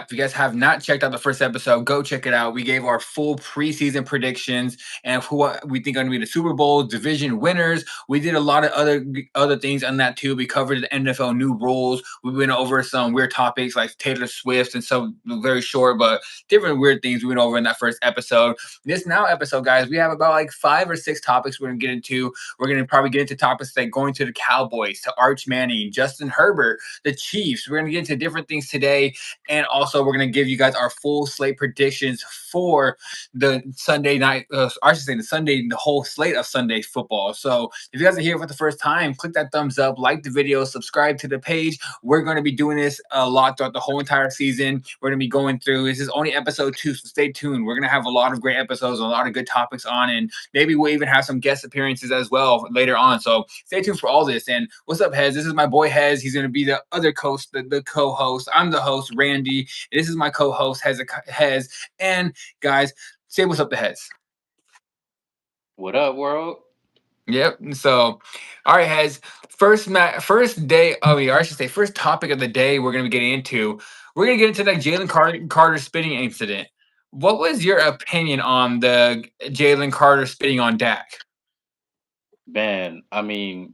If you guys have not checked out the first episode, go check it out. We gave our full preseason predictions and who we think are going to be the Super Bowl division winners. We did a lot of other things on that too. We covered the NFL new rules. We went over some weird topics like Taylor Swift and some very short but different weird things we went over in that first episode. This now episode, guys, we have about like 5 or 6 topics we're going to get into. We're going to probably get into topics like going to the Cowboys, to Arch Manning, Justin Herbert, the Chiefs. We're going to get into different things today. And also, we're going to give you guys our full slate predictions for the Sunday night, I should say the whole slate of Sunday football. So if you guys are here for the first time, click that thumbs up, like the video, subscribe to the page. We're going to be doing this a lot throughout the whole entire season. We're going to be going through, this is only episode 2, so stay tuned. We're going to have a lot of great episodes, a lot of good topics on, and maybe we'll even have some guest appearances as well later on. So stay tuned for all this. And what's up, Hez? This is my boy Hez. He's going to be the other coach, the co-host. I'm the host, Randy. This is my co-host, Hez. And guys, say what's up to Hez. What up, world? Yep. So, all right, Hez. First day. Oh, yeah, I should say first topic of the day. We're gonna be getting into. We're gonna get into that Jalen Carter spitting incident. What was your opinion on the Jalen Carter spitting on Dak? Man, I mean,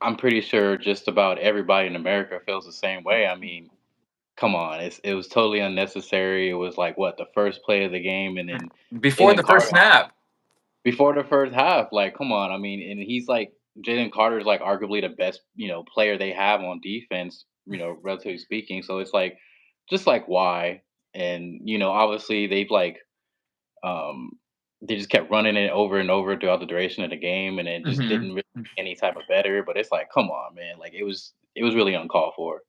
I'm pretty sure just about everybody in America feels the same way. I mean, come on, it was totally unnecessary. It was like what the first play of the game, and then Before Jalen the first Carter snap. before the first half. Like, come on, I mean, and he's like Jalen Carter's like arguably the best player they have on defense. Relatively speaking. So it's like, just like why, and obviously they've like Um, they just kept running it over and over throughout the duration of the game, and it just Mhm. didn't really get any type of better. But it's like, come on, man! Like it was really uncalled for.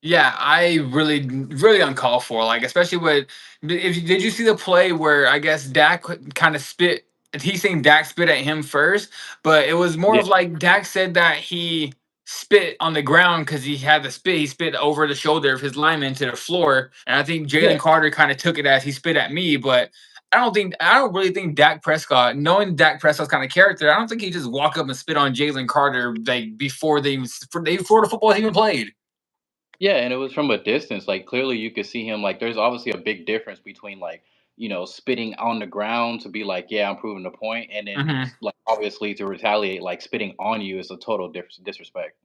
Yeah, I really uncalled for. Like, especially with, if did you see the play where I guess Dak kind of spit? He's saying Dak spit at him first, but it was more Yeah, of like Dak said that he spit on the ground because he had the spit. He spit over the shoulder of his lineman to the floor, and I think Jalen yeah, Carter kind of took it as he spit at me. But I don't really think Dak Prescott, knowing Dak Prescott's kind of character, I don't think he just walk up and spit on Jalen Carter like before the football even played. yeah. And it was from a distance. Like clearly, you could see him. Like there's obviously a big difference between like spitting on the ground to be like, yeah, I'm proving the point, and then Mhm. like obviously to retaliate, like spitting on you is a total disrespect.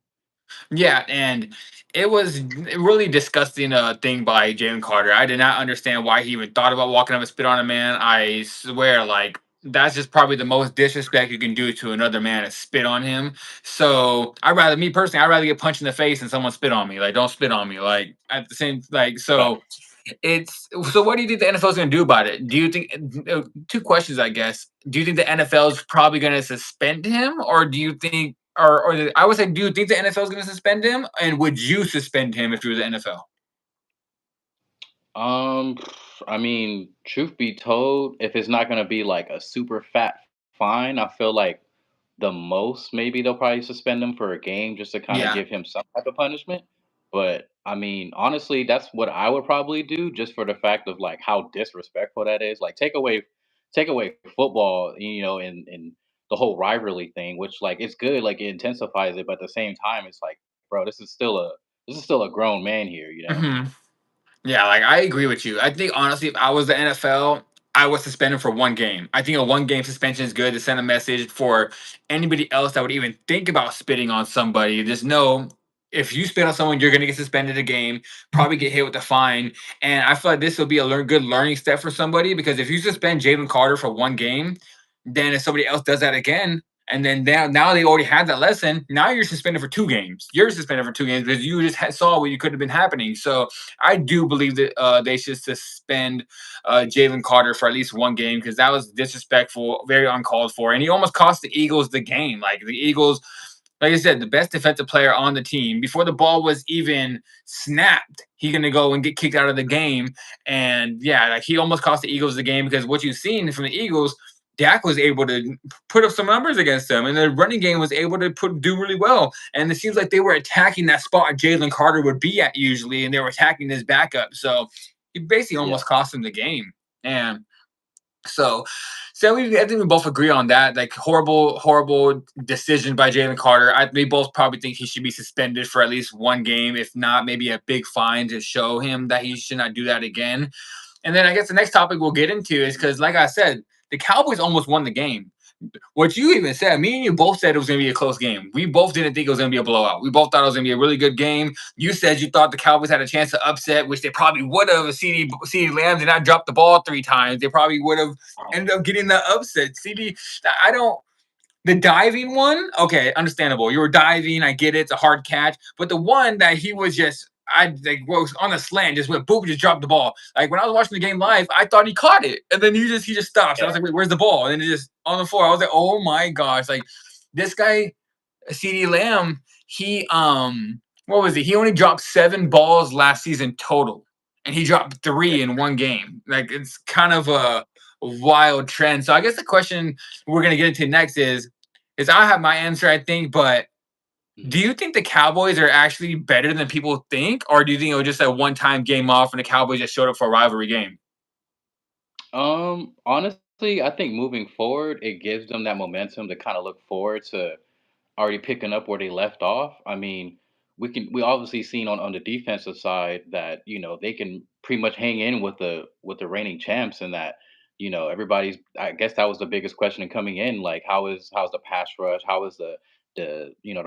Yeah, and it was really disgusting thing by Jalen Carter. I did not understand why he even thought about walking up and spit on a man. I swear, like that's just probably the most disrespect you can do to another man is spit on him. So me personally, I'd rather get punched in the face than someone spit on me. Like, don't spit on me. Like at the same, like so. Facts. It's so. What do you think the NFL is going to do about it? Do you think 2 questions? I guess. Do you think the NFL is probably going to suspend him, or do you think, I would say, do you think the NFL is going to suspend him, and would you suspend him if you were the NFL? Um, I mean, truth be told, if it's not gonna be like a super fat fine, I feel like the most maybe they'll probably suspend him for a game just to kind of Yeah. give him some type of punishment. But I mean, honestly, that's what I would probably do just for the fact of like how disrespectful that is. Like take away football, and the whole rivalry thing, which like it's good, like it intensifies it, but at the same time, it's like, bro, this is still a grown man here. hmm Yeah, like I agree with you. I think honestly, if I was the NFL, I would suspend him for 1 game. I think a 1 game suspension is good to send a message for anybody else that would even think about spitting on somebody. Just know if you spit on someone, you're gonna get suspended a game, probably get hit with a fine. And I feel like this will be a good learning step for somebody because if you suspend Jalen Carter for 1 game, then if somebody else does that again, and then now they already had that lesson. Now you're suspended for 2 games. You're suspended for 2 games because you just saw what you could have been happening. So I do believe that they should suspend Jalen Carter for at least 1 game because that was disrespectful, very uncalled for, and he almost cost the Eagles the game. Like the Eagles, like I said, the best defensive player on the team before the ball was even snapped, he's gonna go and get kicked out of the game. And yeah, like he almost cost the Eagles the game because what you've seen from the Eagles, Dak was able to put up some numbers against them, and the running game was able to do really well. And it seems like they were attacking that spot Jalen Carter would be at usually, and they were attacking his backup. So he basically Yeah. almost cost him the game. And So, I think we both agree on that. Like horrible, horrible decision by Jalen Carter. We both probably think he should be suspended for at least one game, if not maybe a big fine to show him that he should not do that again. And then I guess the next topic we'll get into is because, like I said, the Cowboys almost won the game. What you even said, me and you both said it was going to be a close game. We both didn't think it was going to be a blowout. We both thought it was going to be a really good game. You said you thought the Cowboys had a chance to upset, which they probably would have. If CD Lamb did not drop the ball 3 times, they probably would have ended up getting the upset. CD, I don't. The diving one, okay, understandable. You were diving, I get it. It's a hard catch, but the one that he was just, I like was on a slant, just went boom, just dropped the ball. Like when I was watching the game live, I thought he caught it, and then he just stops. I was Yeah. like, wait, where's the ball? And then it just on the floor. I was like, oh my gosh, like this guy, CD Lamb, what was it? He only dropped 7 balls last season total, and he dropped 3 in 1 game. Like it's kind of a wild trend. So I guess the question we're gonna get into next is I have my answer, I think, but do Mhm. you think the Cowboys are actually better than people think, or do you think it was just a one-time game off and the Cowboys just showed up for a rivalry game? Honestly, I think moving forward, it gives them that momentum to kind of look forward to already picking up where they left off. I mean, we obviously seen on the defensive side that they can pretty much hang in with the reigning champs, and that everybody's. I guess that was the biggest question coming in, like how's the pass rush, how is the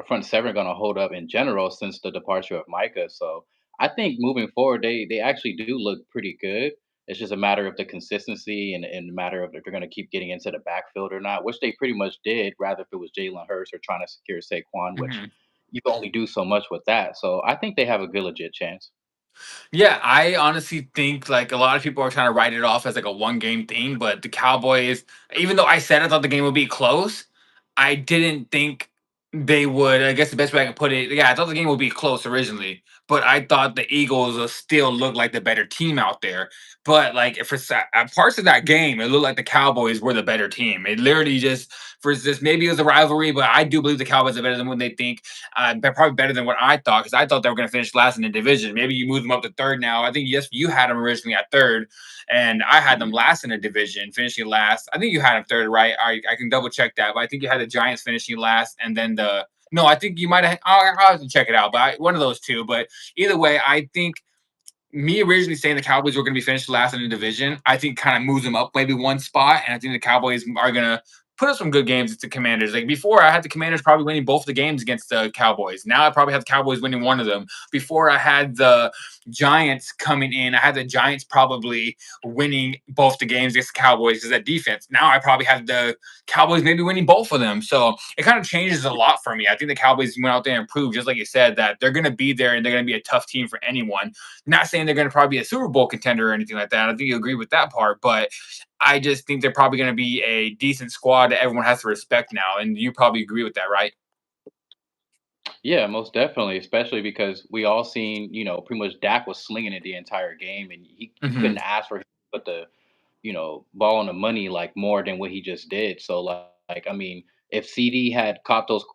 front seven going to hold up in general since the departure of Micah. So I think moving forward, they actually do look pretty good. It's just a matter of the consistency and a matter of if they're going to keep getting into the backfield or not, which they pretty much did, rather if it was Jalen Hurts or trying to secure Saquon, which Mhm. you can only do so much with that. So I think they have a good legit chance. Yeah, I honestly think like a lot of people are trying to write it off as like a one game thing, but the Cowboys, even though I said I thought the game would be close, I didn't think they would. I guess the best way I can put it, yeah, I thought the game would be close originally, but I thought the Eagles will still look like the better team out there. But like parts of that game, it looked like the Cowboys were the better team. It literally just for this maybe it was a rivalry, but I do believe the Cowboys are better than what they think. But probably better than what I thought because I thought they were going to finish last in the division. Maybe you move them up to third now. I think yes, you had them originally at third, and I had them Mhm. last in the division, finishing last. I think you had them third, right? I can double check that, but I think you had the Giants finishing last, and then the no, I think you might have. I'll have to check it out, but one of those two. But either way, I think me originally saying the Cowboys were going to be finished last in the division, I think kind of moves them up maybe one spot, and I think the Cowboys are going to put up some good games against the Commanders. Like before, I had the Commanders probably winning both the games against the Cowboys. Now I probably have the Cowboys winning one of them. Before I had the Giants coming in, I had the Giants probably winning both the games against the Cowboys because that defense. Now I probably have the Cowboys maybe winning both of them. So it kind of changes a lot for me. I think the Cowboys went out there and proved, just like you said, that they're going to be there and they're going to be a tough team for anyone. Not saying they're going to probably be a Super Bowl contender or anything like that. I think you agree with that part, but I just think they're probably going to be a decent squad that everyone has to respect now, and you probably agree with that, right? Yeah, most definitely, especially because we all seen, pretty much Dak was slinging it the entire game, and you Hmm. couldn't ask for him to put the ball on the money like more than what he just did. So I mean, if CD had caught those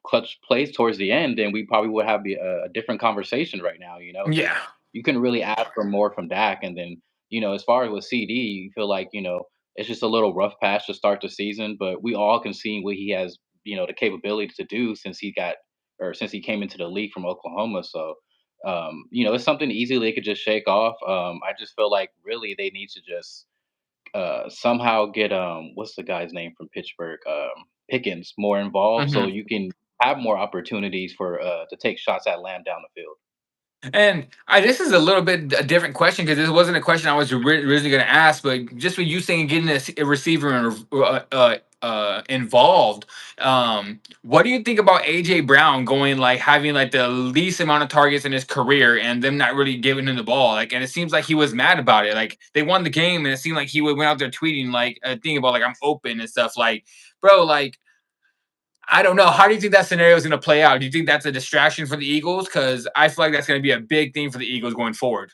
clutch plays towards the end, then we probably would have a different conversation right now. Because Yeah. you couldn't really ask for more from Dak. And then as far as with CD, you feel like it's just a little rough patch to start the season, but we all can see what he has the capability to do since he came into the league from Oklahoma. So it's something easily they could just shake off. I just feel like really they need to just somehow get what's the guy's name from Pittsburgh, Pickens more involved, so Hmm. you can have more opportunities for to take shots at Lamb down the field. And this is a little bit a different question because this wasn't a question I was originally going to ask, but just with you saying getting a receiver involved, what do you think about AJ Brown going like having like the least amount of targets in his career and them not really giving him the ball? Like, and it seems like he was mad about it. Like they won the game, and it seemed like he went out there tweeting like a thing about like I'm open and stuff. Like, bro, like I don't know. How do you think that scenario is going to play out? Do you think that's a distraction for the Eagles? Because I feel like that's going to be a big thing for the Eagles going forward.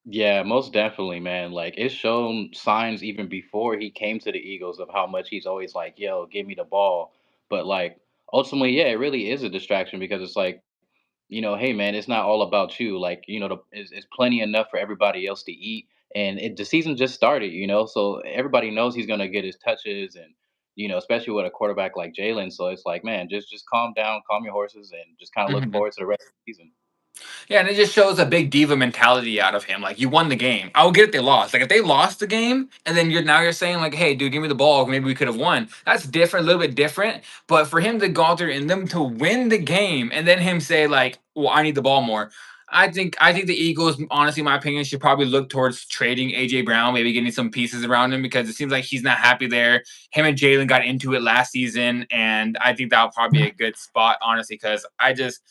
Yeah, most definitely, man. Like it's shown signs even before he came to the Eagles of how much he's always like, "Yo, give me the ball." But like ultimately, yeah, it really is a distraction because it's like hey man, it's not all about you. Like, it's plenty enough for everybody else to eat. the season just started, so everybody knows he's gonna get his touches, and especially with a quarterback like Jalen. So it's like, man, just calm down, calm your horses, and just kind of look Mhm. forward to the rest of the season. Yeah, and it just shows a big diva mentality out of him. Like you won the game. I will get it they lost. Like if they lost the game and then you're saying like, hey, dude, give me the ball. Maybe we could have won. That's different, a little bit different. But for him to go out there and them to win the game and then him say like, well, I need the ball more. I think the Eagles, honestly, in my opinion, should probably look towards trading AJ Brown, maybe getting some pieces around him because it seems like he's not happy there. Him and Jalen got into it last season, and I think that'll probably be a good spot, honestly, because I just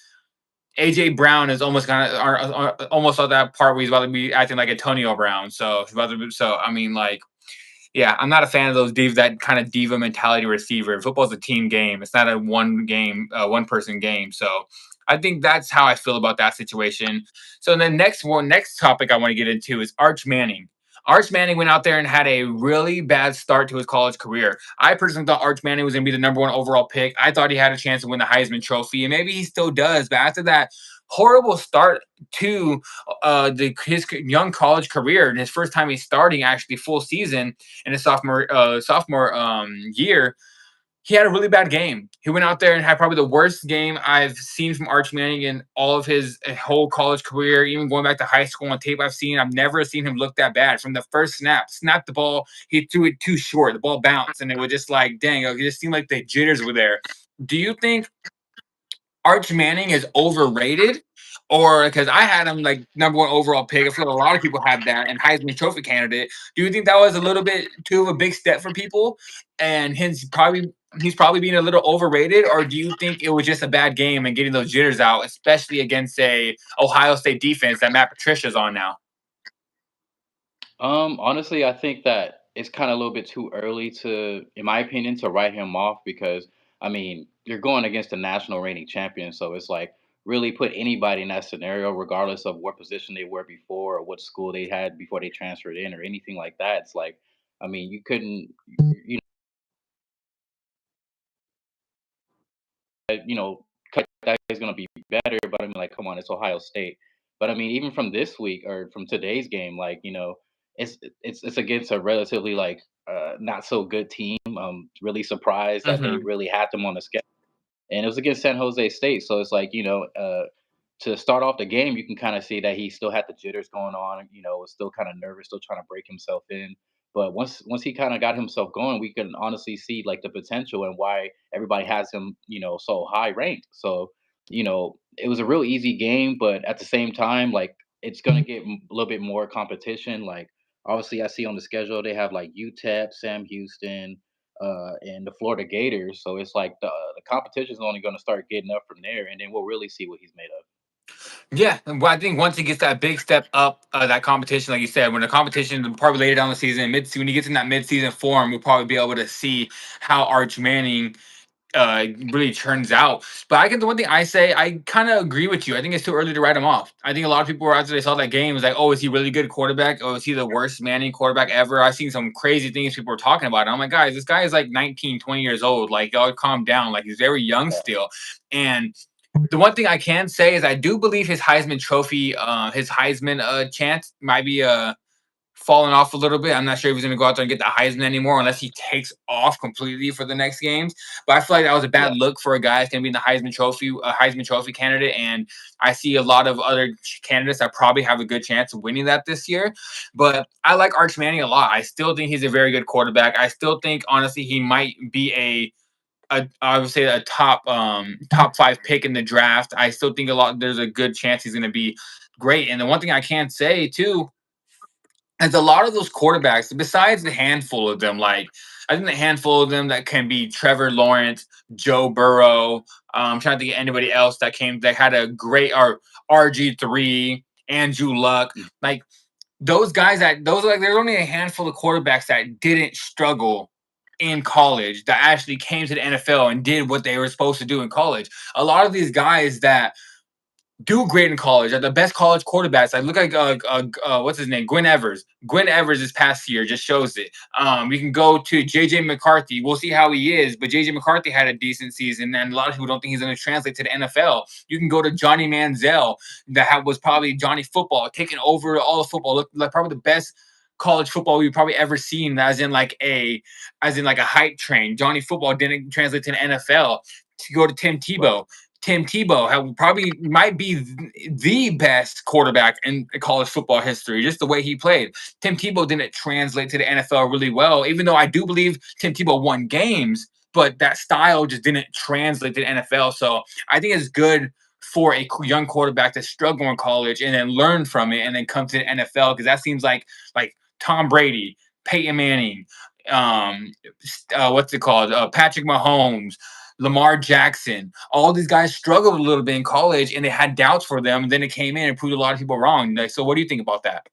AJ Brown is almost kind of almost at that part where he's about to be acting like Antonio Brown. So I mean, like, yeah, I'm not a fan of those that kind of diva mentality receiver. Football's a team game. It's not a one person game. So I think that's how I feel about that situation. So the next topic I want to get into is Arch Manning. Arch Manning went out there and had a really bad start to his college career. I personally thought Arch Manning was going to be the number one overall pick. I thought he had a chance to win the Heisman Trophy, and maybe he still does. But after that horrible start to his young college career, and his first time he's starting actually full season in his sophomore year, he had a really bad game. He went out there and had probably the worst game I've seen from Arch Manning in all of his whole college career. Even going back to high school on tape I've never seen him look that bad. From the first snapped the ball, he threw it too short. The ball bounced, and it was just like, dang, it just seemed like the jitters were there. Do you think Arch Manning is overrated? Or because I had him like number one overall pick. I feel like a lot of people have that and Heisman Trophy candidate. Do you think that was a little bit too of a big step for people? And he's probably being a little overrated, or do you think it was just a bad game and getting those jitters out, especially against a Ohio State defense that Matt Patricia's on now? Honestly, I think that it's kind of a little bit too early in my opinion, to write him off because I mean you're going against the national reigning champion, so it's like really put anybody in that scenario, regardless of what position they were before or what school they had before they transferred in or anything like that. It's like, I mean, you couldn't, you you know, cut that is going to be better. But I mean, like, come on, it's Ohio State. But I mean, even from this week or from today's game, like, it's against a relatively like not so good team. Really surprised that they Hmm. really had them on the schedule, and it was against San Jose State. So it's like, to start off the game, you can kind of see that he still had the jitters going on. Was still kind of nervous, still trying to break himself in. But once he kind of got himself going, we can honestly see like the potential and why everybody has him, so high ranked. So, it was a real easy game, but at the same time, like it's gonna get a little bit more competition. Like obviously, I see on the schedule they have like UTEP, Sam Houston, and the Florida Gators. So it's like the competition is only going to start getting up from there, and then we'll really see what he's made of. Yeah, well, I think once he gets that big step up, that competition, like you said, when the competition probably later down the season, when he gets in that mid-season form, we'll probably be able to see how Arch Manning really turns out. But the one thing I say, I kind of agree with you. I think it's too early to write him off. I think a lot of people were after they saw that game was like, oh, is he really good quarterback? Oh, is he the worst Manning quarterback ever? I've seen some crazy things people were talking about. I'm like, guys, this guy is like 19, 20 years old. Like, y'all calm down. Like, he's very young still. And the one thing I can say is I do believe his Heisman chance might be falling off a little bit. I'm not sure if he's going to go out there and get the Heisman anymore unless he takes off completely for the next games. But I feel like that was a Yeah. bad look for a guy that's going to be in the Heisman Trophy candidate. And I see a lot of other candidates that probably have a good chance of winning that this year. But I like Arch Manning a lot. I still think he's a very good quarterback. I still think honestly he might be I would say a top five pick in the draft. I still think there's a good chance he's going to be great. And the one thing I can say too is a lot of those quarterbacks, besides the handful of them, like I think the handful of them that can be Trevor Lawrence, Joe Burrow. I'm trying to think of anybody else that had a great RG3, Andrew Luck, like those guys there's only a handful of quarterbacks that didn't struggle in college that actually came to the NFL and did what they were supposed to do in college. A lot of these guys that do great in college are the best college quarterbacks. Like look like what's his name, Gwen Evers. Gwen Evers this past year just shows it. We can go to JJ McCarthy. We'll see how he is, but JJ McCarthy had a decent season, and a lot of people don't think he's going to translate to the NFL. You can go to Johnny Manziel, was probably Johnny Football, taking over all the football. Look like probably the best. college football we've probably ever seen, as in like a hype train. Johnny Football didn't translate to the NFL. To go to Tim Right. Tebow. Tim Tebow probably might be the best quarterback in college football history, just the way he played. Tim Tebow didn't translate to the NFL really well, even though I do believe Tim Tebow won games, but that style just didn't translate to the NFL. So I think it's good for a young quarterback to struggle in college and then learn from it and then come to the NFL, because that seems like Tom Brady, Peyton Manning, um, what's it called, Patrick Mahomes, Lamar Jackson. All these guys struggled a little bit in college, and they had doubts for them. And then it came in and proved a lot of people wrong. Like, so, what do you think about that?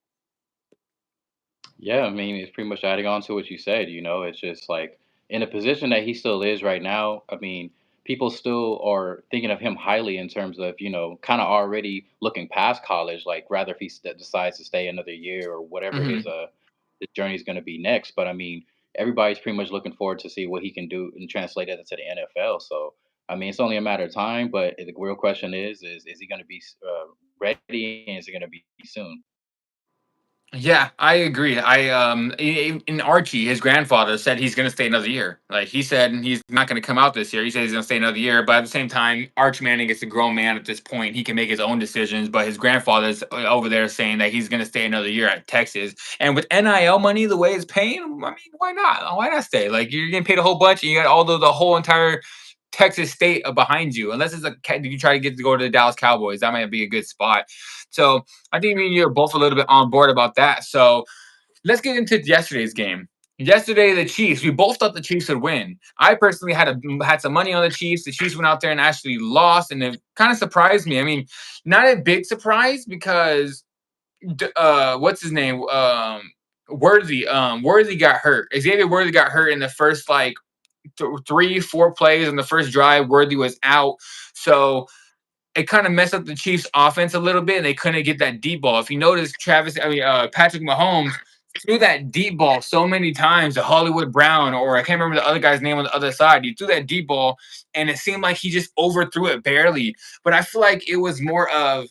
Yeah, I mean, it's pretty much adding on to what you said. It's just like in a position that he still is right now. I mean, people still are thinking of him highly in terms of, kind of already looking past college. Like, rather if he decides to stay another year or whatever Hmm. his journey is going to be next. But I mean, everybody's pretty much looking forward to see what he can do and translate it into the NFL. So I mean, it's only a matter of time. But the real question is he going to be ready, and is it going to be soon? Yeah, I agree. In Archie, his grandfather said he's going to stay another year. Like, he said he's not going to come out this year. He said he's going to stay another year. But at the same time, Archie Manning is a grown man at this point. He can make his own decisions. But his grandfather's over there saying that he's going to stay another year at Texas. And with NIL money, the way it's paying, I mean, why not? Why not stay? Like, you're getting paid a whole bunch, and you got all the whole entire Texas state behind you. Unless you try to get to go to the Dallas Cowboys, that might be a good spot. So I think me and you are both a little bit on board about that. So let's get into yesterday's game. Yesterday, the Chiefs. We both thought the Chiefs would win. I personally had some money on the Chiefs. The Chiefs went out there and actually lost, and it kind of surprised me. I mean, not a big surprise because what's his name? Worthy got hurt. Xavier Worthy got hurt in the first like 3, 4 plays on the first drive. Worthy was out, so it kind of messed up the Chiefs' offense a little bit, and they couldn't get that deep ball. If you notice, Patrick Mahomes threw that deep ball so many times to Hollywood Brown, or I can't remember the other guy's name on the other side. He threw that deep ball, and it seemed like he just overthrew it barely. But I feel like it was more of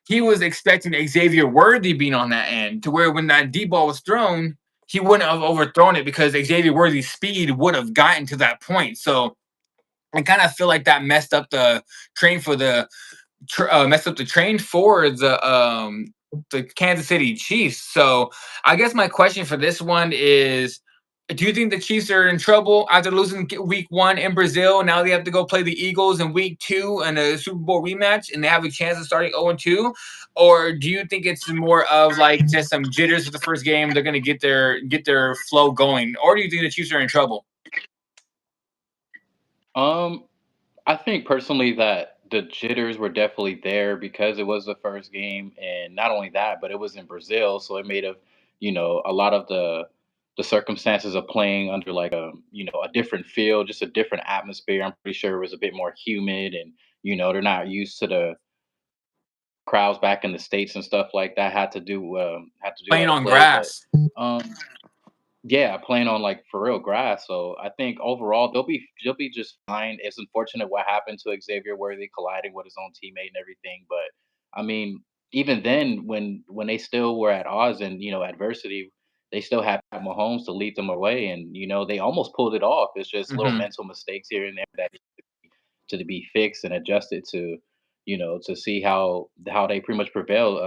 he was expecting Xavier Worthy being on that end, to where when that deep ball was thrown, he wouldn't have overthrown it because Xavier Worthy's speed would have gotten to that point. So I kind of feel like that train for the messed up the train for the Kansas City Chiefs. So I guess my question for this one is, do you think the Chiefs are in trouble after losing week 1 in Brazil? Now they have to go play the Eagles in week 2 in a Super Bowl rematch, and they have a chance of starting 0-2? Or do you think it's more of like just some jitters for the first game? They're gonna get their flow going, or do you think the Chiefs are in trouble? Um, I think personally that the jitters were definitely there because it was the first game, and not only that, but it was in Brazil, so it made a lot of the circumstances of playing under like a different feel, just a different atmosphere. I'm pretty sure it was a bit more humid, and they're not used to the crowds back in the states and stuff like that. Had to do Playing at a on play, but grass. um, yeah, playing on like for real grass. So I think overall they'll be just fine. It's unfortunate what happened to Xavier Worthy colliding with his own teammate and everything, but I mean, even then, when they still were at odds and adversity, they still had Pat Mahomes to lead them away, and they almost pulled it off. It's just little Hmm. mental mistakes here and there that need to be fixed and adjusted to see how they pretty much prevail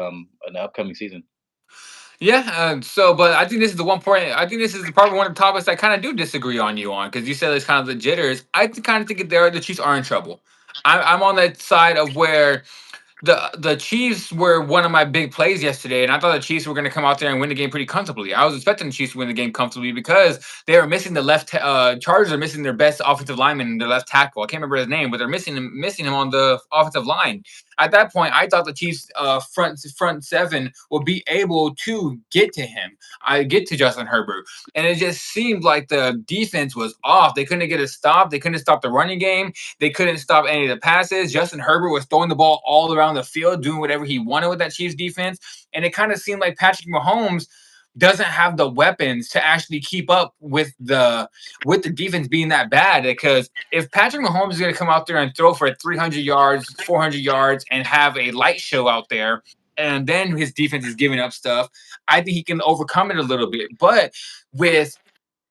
in the upcoming season. Yeah. But I think this is the one point. I think this is probably one of the topics I kind of do disagree on you on, because you said it's kind of the jitters. I kind of think the Chiefs are in trouble. I'm on that side of where the Chiefs were one of my big plays yesterday, and I thought the Chiefs were going to come out there and win the game pretty comfortably. I was expecting the Chiefs to win the game comfortably because they were missing the left. Chargers are missing their best offensive lineman and their left tackle. I can't remember his name, but they're missing him on the offensive line. At that point, I thought the Chiefs front seven would be able to get to him. I get to Justin Herbert, and it just seemed like the defense was off. They couldn't get a stop. They couldn't stop the running game. They couldn't stop any of the passes. Justin Herbert was throwing the ball all around the field, doing whatever he wanted with that Chiefs defense. And it kind of seemed like Patrick Mahomes doesn't have the weapons to actually keep up with the defense being that bad. Because if Patrick Mahomes is going to come out there and throw for 300 yards, 400 yards, and have a light show out there, and then his defense is giving up stuff, I think he can overcome it a little bit. But with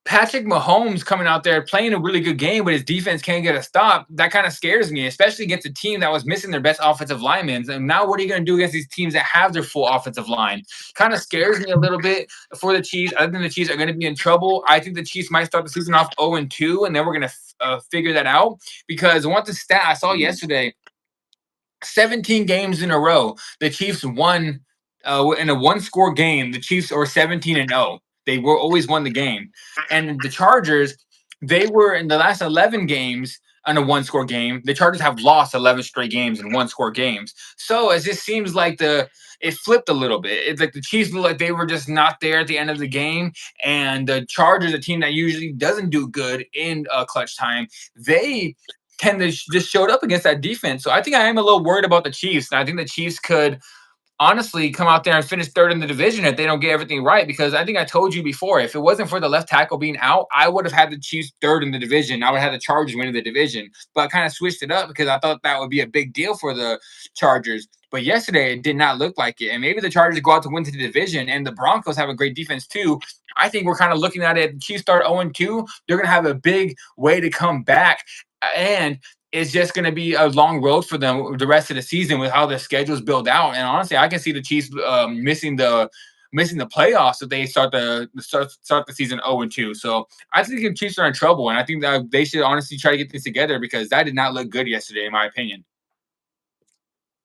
Patrick Mahomes coming out there playing a really good game, but his defense can't get a stop. That kind of scares me, especially against a team that was missing their best offensive linemen. And now, what are you going to do against these teams that have their full offensive line? Kind of scares me a little bit for the Chiefs. I think the Chiefs are going to be in trouble. I think the Chiefs might start the season off 0-2, and then we're going to figure that out. Because once the stat I saw Mhm. yesterday, 17 games in a row, the Chiefs won in a one score game. The Chiefs are 17-0. They were always won the game. And the Chargers, they were in the last 11 games on a one score game. The Chargers have lost 11 straight games in one score games. So it just seems like it flipped a little bit. It's like the Chiefs look like they were just not there at the end of the game. And the Chargers, a team that usually doesn't do good in clutch time, they tend to just showed up against that defense. So I think I am a little worried about the Chiefs. And I think the Chiefs could honestly come out there and finish third in the division if they don't get everything right. Because I think I told you before, if it wasn't for the left tackle being out, I would have had the Chiefs third in the division. I would have had the Chargers winning the division. But I kind of switched it up because I thought that would be a big deal for the Chargers. But yesterday it did not look like it. And maybe the Chargers go out to win the division and the Broncos have a great defense too. I think we're kind of looking at it. Chiefs start 0-2. They're going to have a big way to come back. And it's just going to be a long road for them the rest of the season with how their schedules build out. And honestly, I can see the Chiefs missing the playoffs if they start the season 0-2. So I think the Chiefs are in trouble, and I think that they should honestly try to get this together because that did not look good yesterday, in my opinion.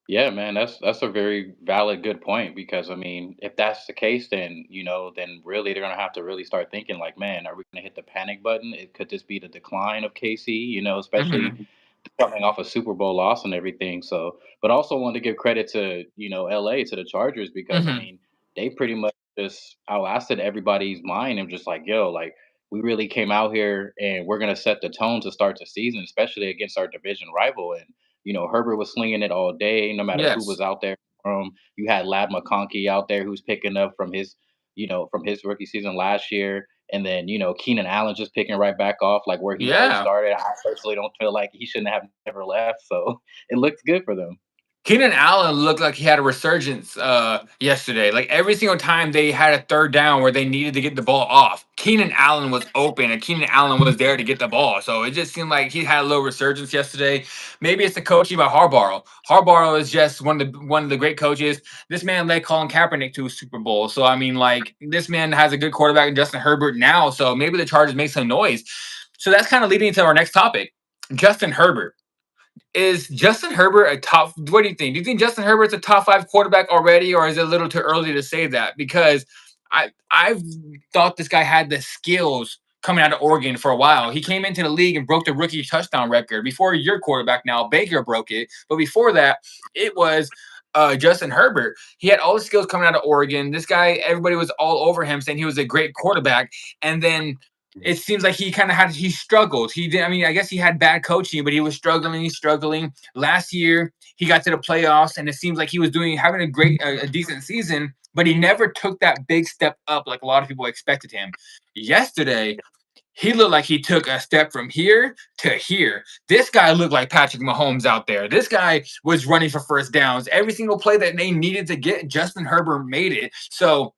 Yeah, man, that's a very valid, good point because I mean, if that's the case, then then really they're gonna have to really start thinking like, man, are we gonna hit the panic button? Could this be the decline of KC? Especially Hmm. coming off a Super Bowl loss and everything. So, but also want to give credit to LA, to the Chargers, because I Hmm. mean they pretty much just outlasted everybody's mind and just like, yo, like we really came out here and we're gonna set the tone to start the season, especially against our division rival. And Herbert was slinging it all day, no matter who was Yes. out there. You had Lad McConkey out there who's picking up from his rookie season last year. And then, Keenan Allen just picking right back off like where he always Yeah. started. I personally don't feel like he shouldn't have never left. So it looked good for them. Keenan Allen looked like he had a resurgence yesterday. Like every single time they had a third down where they needed to get the ball off, Keenan Allen was open and Keenan Allen was there to get the ball. So it just seemed like he had a little resurgence yesterday. Maybe it's the coaching by Harbaugh. Harbaugh is just one of the great coaches. This man led Colin Kaepernick to a Super Bowl. So I mean, like this man has a good quarterback in Justin Herbert now. So maybe the Chargers make some noise. So that's kind of leading to our next topic, Justin Herbert. Is Justin Herbert a top? What do you think? Do you think Justin Herbert's a top five quarterback already, or is it a little too early to say that? Because I've thought this guy had the skills coming out of Oregon for a while. He came into the league and broke the rookie touchdown record before your quarterback now Baker broke it, but before that it was Justin Herbert. He had all the skills coming out of Oregon. This guy, everybody was all over him saying he was a great quarterback, and then it seems like he struggled. He did. I mean, I guess he had bad coaching, but he was struggling. He's struggling. Last year, he got to the playoffs, and it seems like he was having a decent season, but he never took that big step up like a lot of people expected him. Yesterday, he looked like he took a step from here to here. This guy looked like Patrick Mahomes out there. This guy was running for first downs. Every single play that they needed to get, Justin Herbert made it. So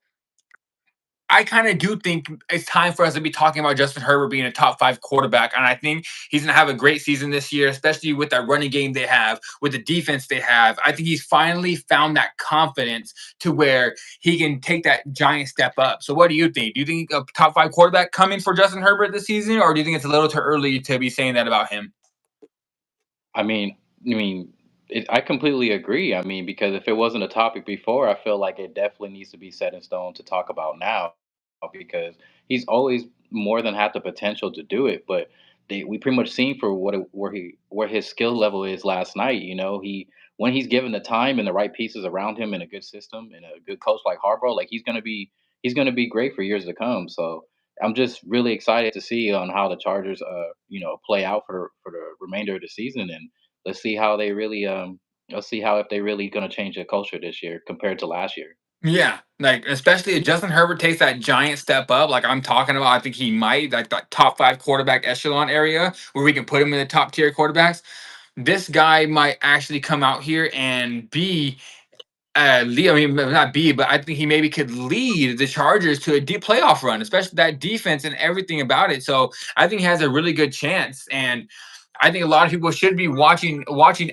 I kind of do think it's time for us to be talking about Justin Herbert being a top five quarterback. And I think he's going to have a great season this year, especially with that running game they have, with the defense they have. I think he's finally found that confidence to where he can take that giant step up. So, what do you think? Do you think a top five quarterback coming for Justin Herbert this season, or do you think it's a little too early to be saying that about him? I mean, I completely agree. I mean, because if it wasn't a topic before, I feel like it definitely needs to be set in stone to talk about now, because he's always more than had the potential to do it. But we pretty much seen for where his skill level is last night. When he's given the time and the right pieces around him and a good system and a good coach like Harbaugh, like he's gonna be great for years to come. So I'm just really excited to see on how the Chargers, play out for the remainder of the season, and let's see how they really, let's see how if they really gonna change the culture this year compared to last year. Yeah, like especially if Justin Herbert takes that giant step up, like I'm talking about, I think he might like that top five quarterback echelon area where we can put him in the top tier quarterbacks. This guy might actually come out here and be I mean, not be, but I think he maybe could lead the Chargers to a deep playoff run, especially that defense and everything about it. So I think he has a really good chance, and I think a lot of people should be watching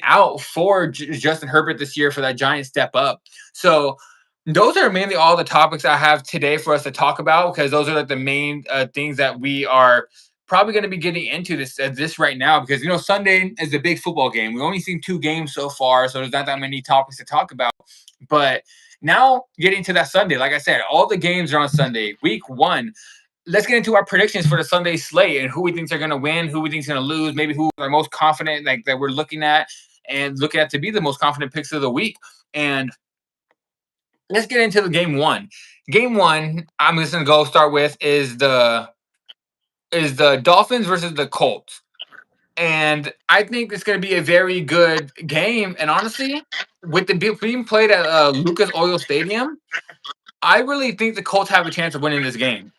out for Justin Herbert this year for that giant step up. So those are mainly all the topics I have today for us to talk about, because those are like the main things that we are probably going to be getting into this right now, because Sunday is a big football game. We've only seen two games so far, so there's not that many topics to talk about. But now getting to that Sunday, like I said, all the games are on Sunday. Week one. Let's get into our predictions for the Sunday slate and who we think are going to win, who we think is going to lose, maybe who are most confident, like that we're looking at and looking at to be the most confident picks of the week. And let's get into the game one. Game one, I'm just going to go start with is the Dolphins versus the Colts. And I think it's going to be a very good game. And honestly, with the being played at Lucas Oil Stadium, I really think the Colts have a chance of winning this game.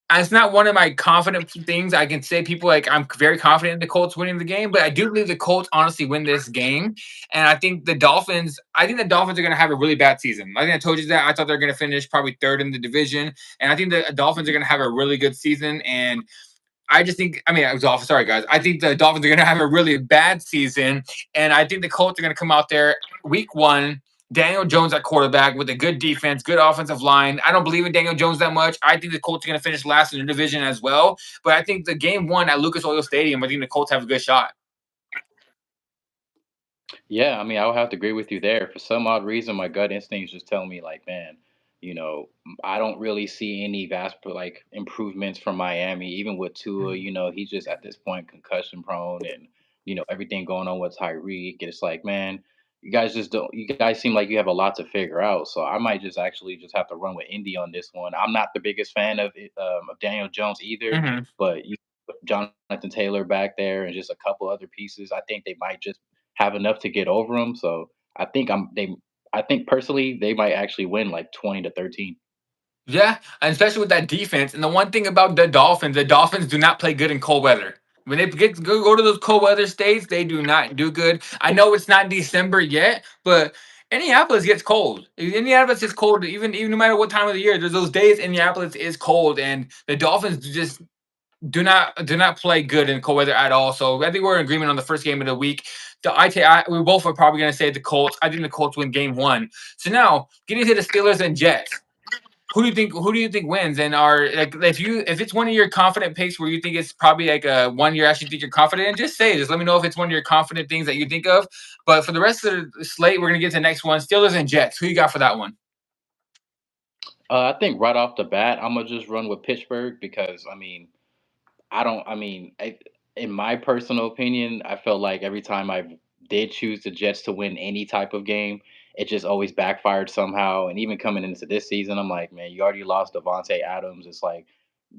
And it's not one of my confident things. I can say people like I'm very confident in the Colts winning the game, but I do believe the Colts honestly win this game. And I think the Dolphins are going to have a really bad season. I think I told you that. I thought they're going to finish probably third in the division. And I think the Dolphins are going to have a really good season. And I just think, I mean, I was off. Sorry, guys. I think the Dolphins are going to have a really bad season, and I think the Colts are going to come out there week one. Daniel Jones at quarterback with a good defense, good offensive line. I don't believe in Daniel Jones that much. I think the Colts are going to finish last in the division as well. But I think the game one at Lucas Oil Stadium, I think the Colts have a good shot. Yeah, I mean, I would have to agree with you there. For some odd reason, my gut instincts just tell me like, man, I don't really see any vast like improvements from Miami, even with Tua. He's just at this point concussion prone, and everything going on with Tyreek. It's like, man, you guys just don't. You guys seem like you have a lot to figure out. So I might just actually just have to run with Indy on this one. I'm not the biggest fan of of Daniel Jones either, Mhm. but Jonathan Taylor back there and just a couple other pieces. I think they might just have enough to get over them. So I think personally they might actually win like 20-13. Yeah, and especially with that defense. And the one thing about the Dolphins do not play good in cold weather. When they go to those cold weather states, they do not do good. I know it's not December yet, but Indianapolis gets cold. Indianapolis is cold, even no matter what time of the year. There's those days Indianapolis is cold, and the Dolphins just do not play good in cold weather at all. So I think we're in agreement on the first game of the week. We both are probably going to say the Colts. I think the Colts win game one. So now getting to the Steelers and Jets. Who do you think wins? And are like if it's one of your confident picks where you think it's probably like a one you actually think you're confident in, just say it. Just let me know if it's one of your confident things that you think of. But for the rest of the slate, we're gonna get to the next one. Steelers and Jets. Who you got for that one? I think right off the bat, I'm gonna just run with Pittsburgh because I mean, I don't. I mean, in my personal opinion, I felt like every time I did choose the Jets to win any type of game, it just always backfired somehow. And even coming into this season, I'm like, man, you already lost Devontae Adams. It's like,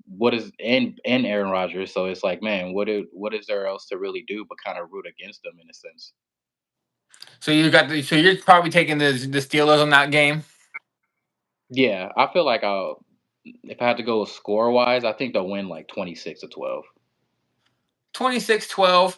what is and Aaron Rodgers. So it's like, man, what is there else to really do but kind of root against them in a sense? So you're probably taking the Steelers on that game. Yeah, I feel like I'll if I had to go score wise, I think they'll win like 26-12. 26-12.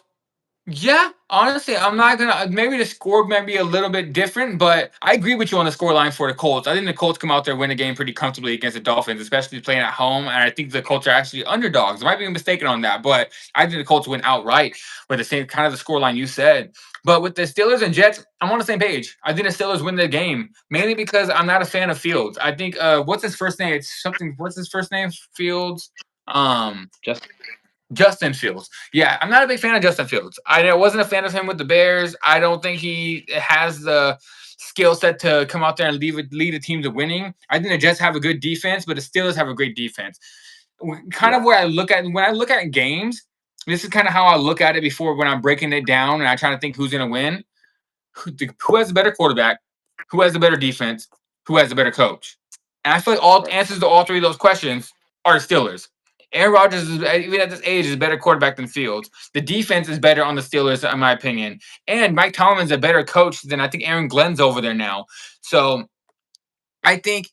Yeah, honestly, I'm not gonna. Maybe the score might be a little bit different, but I agree with you on the score line for the Colts. I think the Colts come out there and win a game pretty comfortably against the Dolphins, especially playing at home. And I think the Colts are actually underdogs. I might be mistaken on that, but I think the Colts win outright with the same kind of the score line you said. But with the Steelers and Jets, I'm on the same page. I think the Steelers win the game mainly because I'm not a fan of Fields. I think what's his first name? It's something. What's his first name? Fields. Um, Just Justin Fields. Yeah, I'm not a big fan of Justin Fields. I wasn't a fan of him with the Bears. I don't think he has the skill set to come out there and lead a team to winning. I think the Jets have a good defense, but the Steelers have a great defense. Kind of yeah, where I look at when I look at games, this is kind of how I look at it before when I'm breaking it down and I try to think who's going to win. Who has a better quarterback? Who has a better defense? Who has a better coach? And I feel like all right. answers to all three of those questions are the Steelers. Aaron Rodgers is even at this age is a better quarterback than Fields. The defense is better on the Steelers, in my opinion. And Mike Tomlin's a better coach than I think Aaron Glenn's over there now. So I think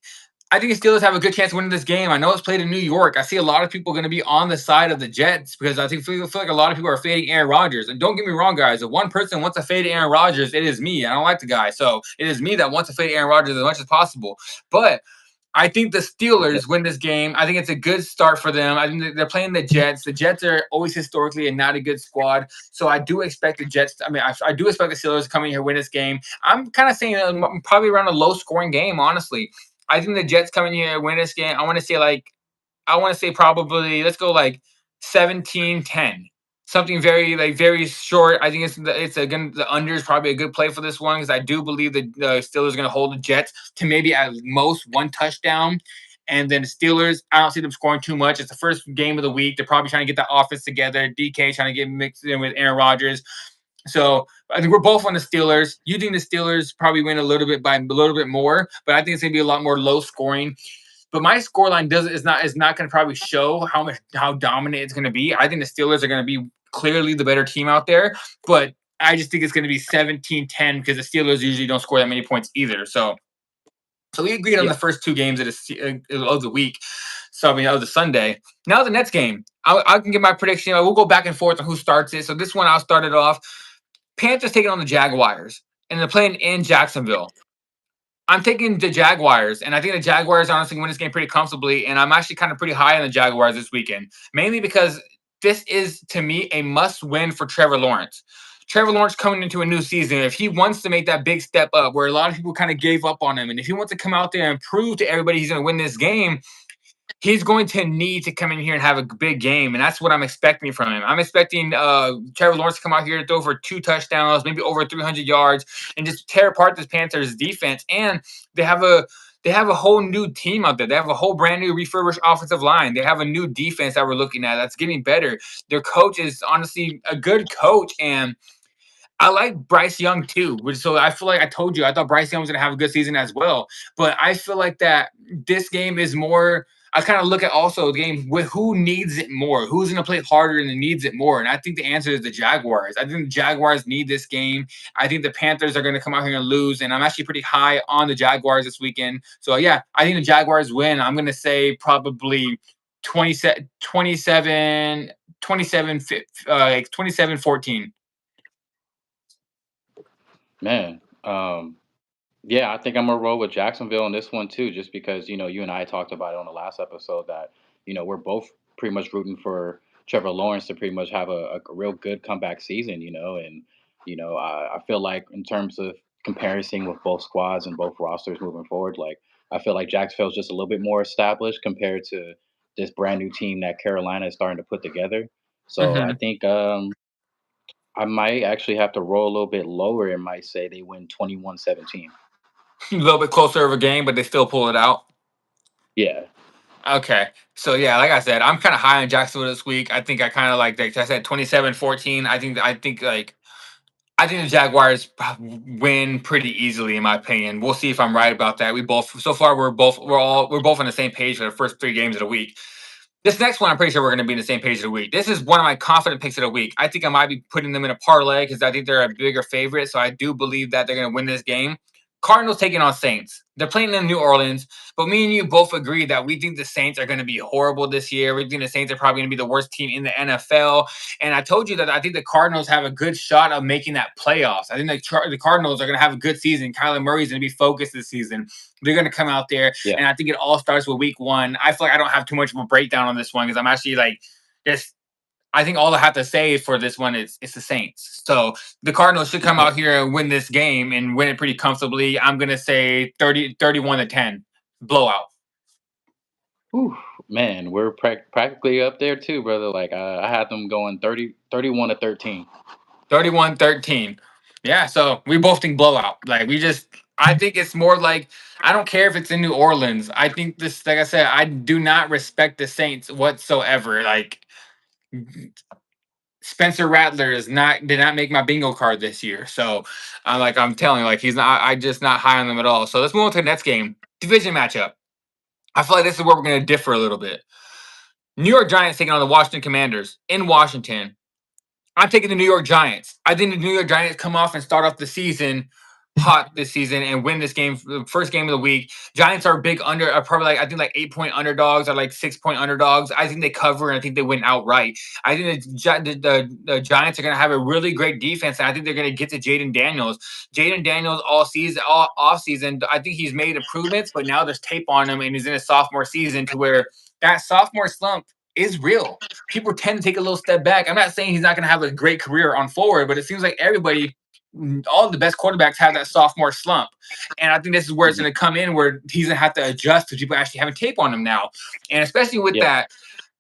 I think the Steelers have a good chance of winning this game. I know it's played in New York. I see a lot of people going to be on the side of the Jets because I think feel like a lot of people are fading Aaron Rodgers. And don't get me wrong, guys. If one person wants to fade Aaron Rodgers, it is me. I don't like the guy, so it is me that wants to fade Aaron Rodgers as much as possible. But I think the Yeah, Steelers win this game. I think it's a good start for them. I think they're playing the Jets. The Jets are always historically not a good squad, so I do expect the Jets. I do expect the Steelers to come in here win this game. I'm kind of saying probably around a low scoring game, honestly. I think the Jets come in here and win this game. I want to say probably let's go like 17-10. Something very short. I think it's again the under is probably a good play for this one because I do believe the Steelers are going to hold the Jets to maybe at most one touchdown. And then the Steelers, I don't see them scoring too much. It's the first game of the week. They're probably trying to get the offense together. DK trying to get mixed in with Aaron Rodgers. So I think we're both on the Steelers. You think the Steelers probably win a little bit by a little bit more, but I think it's gonna be a lot more low scoring. But my scoreline is not going to probably show how dominant it's going to be. I think the Steelers are going to be clearly the better team out there, but I just think it's going to be 17-10 because the Steelers usually don't score that many points either. So we agreed on the yeah. first two games of the week. So I mean, of the Sunday. Now the next game, I can give my prediction. We'll go back and forth on who starts it. So this one, I'll start it off. Panthers taking on the Jaguars, and they're playing in Jacksonville. I'm taking the Jaguars, and I think the Jaguars honestly win this game pretty comfortably. And I'm actually kind of pretty high on the Jaguars this weekend, mainly because this is to me a must-win for Trevor Lawrence. Trevor Lawrence coming into a new season, if he wants to make that big step up, where a lot of people kind of gave up on him, and if he wants to come out there and prove to everybody he's going to win this game, he's going to need to come in here and have a big game, and that's what I'm expecting from him. I'm expecting Trevor Lawrence to come out here and throw for 2 touchdowns, maybe over 300 yards, and just tear apart this Panthers defense. And they have a whole new team out there. They have a whole brand new refurbished offensive line. They have a new defense that we're looking at that's getting better. Their coach is honestly a good coach, and I like Bryce Young too, so I feel like I told you I thought Bryce Young was gonna have a good season as well. But I feel like that this game is more. I kind of look at also the game with who needs it more, who's gonna play harder and needs it more, and I think the answer is the Jaguars. I think the Jaguars need this game. I think the Panthers are gonna come out here and lose, and I'm actually pretty high on the Jaguars this weekend. So yeah, I think the Jaguars win. I'm gonna say probably 27, 27, 27, 27-14. Man, yeah, I think I'm gonna roll with Jacksonville on this one too, just because you and I talked about it on the last episode that we're both pretty much rooting for Trevor Lawrence to pretty much have a real good comeback season, and I feel like in terms of comparison with both squads and both rosters moving forward, like I feel like Jacksonville's just a little bit more established compared to this brand new team that Carolina is starting to put together. So I Mhm. think I might actually have to roll a little bit lower and might say they win 21-17. A little bit closer of a game, but they still pull it out. Yeah. Okay. So yeah, like I said, I'm kind of high on Jacksonville this week. I think I kind of like I said 27-14. I think the Jaguars win pretty easily in my opinion. We'll see if I'm right about that. We both so far we're both on the same page for the first 3 games of the week. This next one, I'm pretty sure we're going to be in the same page of the week. This is one of my confident picks of the week. I think I might be putting them in a parlay because I think they're a bigger favorite. So I do believe that they're going to win this game. Cardinals taking on Saints. They're playing in New Orleans, but me and you both agree that we think the Saints are going to be horrible this year. We think the Saints are probably going to be the worst team in the NFL. And I told you that I think the Cardinals have a good shot of making that playoffs. I think the Cardinals are going to have a good season. Kyler Murray's going to be focused this season. They're going to come out there, Yeah. and I think it all starts with week 1. I feel like I don't have too much of a breakdown on this one because I'm actually like just. I think all I have to say for this one is it's the Saints. So the Cardinals should come out here and win this game and win it pretty comfortably. I'm going to say 31-10 blowout. Whew, man, we're practically up there too, brother. Like I had them going 31-13. 31-13. Yeah, so we both think blowout. I think it's more like I don't care if it's in New Orleans. I think this, like I said, I do not respect the Saints whatsoever. Like Spencer Rattler did not make my bingo card this year. So I'm telling you, like he's not I just not high on them at all. So let's move on to the next game. Division matchup. I feel like this is where we're gonna differ a little bit. New York Giants taking on the Washington Commanders in Washington. I'm taking the New York Giants. I think the New York Giants come off and start off the season hot this season and win this game, the first game of the week. Giants are big under, are probably like I think like 8 point underdogs or like 6 point underdogs. I think they cover and I think they win outright. I think the Giants are going to have a really great defense and I think they're going to get to Jaden Daniels. Jaden Daniels all season, all off season, I think he's made improvements, but now there's tape on him and he's in a sophomore season to where that sophomore slump is real. People tend to take a little step back. I'm not saying he's not going to have a great career on forward, but it seems like everybody, all the best quarterbacks have that sophomore slump. And I think this is where it's Mhm. going to come in, where he's going to have to adjust because people actually having tape on him now. And especially with Yeah. that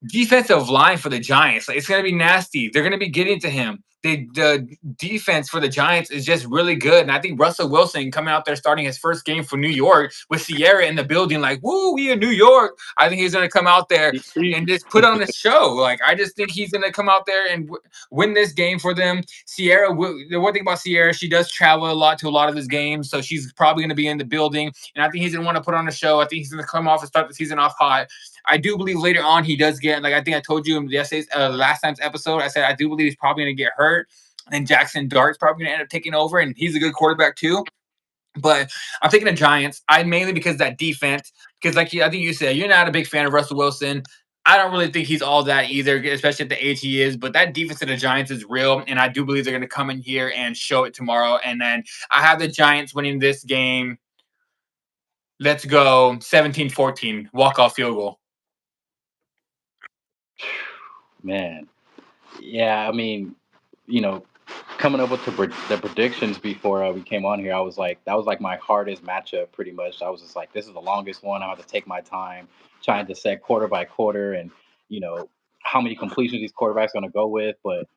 defensive line for the Giants, like, it's going to be nasty. They're going to be getting to him. The defense for the Giants is just really good. And I think Russell Wilson coming out there starting his first game for New York with Sierra in the building, like, woo, we in New York. I think he's going to come out there and just put on a show. Like, I just think he's going to come out there and win this game for them. Sierra, the one thing about Sierra, she does travel a lot to a lot of his games, so she's probably going to be in the building. And I think he's going to want to put on a show. I think he's going to come off and start the season off hot. I do believe later on he does get, like I think I told you in yesterday's last time's episode, I said I do believe he's probably going to get hurt. And Jackson Dart's probably going to end up taking over, and he's a good quarterback too. But I'm taking the Giants. I mainly because of that defense. Because like I think you said, you're not a big fan of Russell Wilson. I don't really think he's all that either, especially at the age he is. But that defense of the Giants is real, and I do believe they're going to come in here and show it tomorrow. And then I have the Giants winning this game. Let's go 17-14, walk-off field goal. Man. Yeah, I mean, you know, coming up with the predictions before we came on here, I was like, that was like my hardest matchup pretty much. I was just like, this is the longest one. I have to take my time trying to set quarter by quarter and, you know, how many completions these quarterbacks going to go with. But,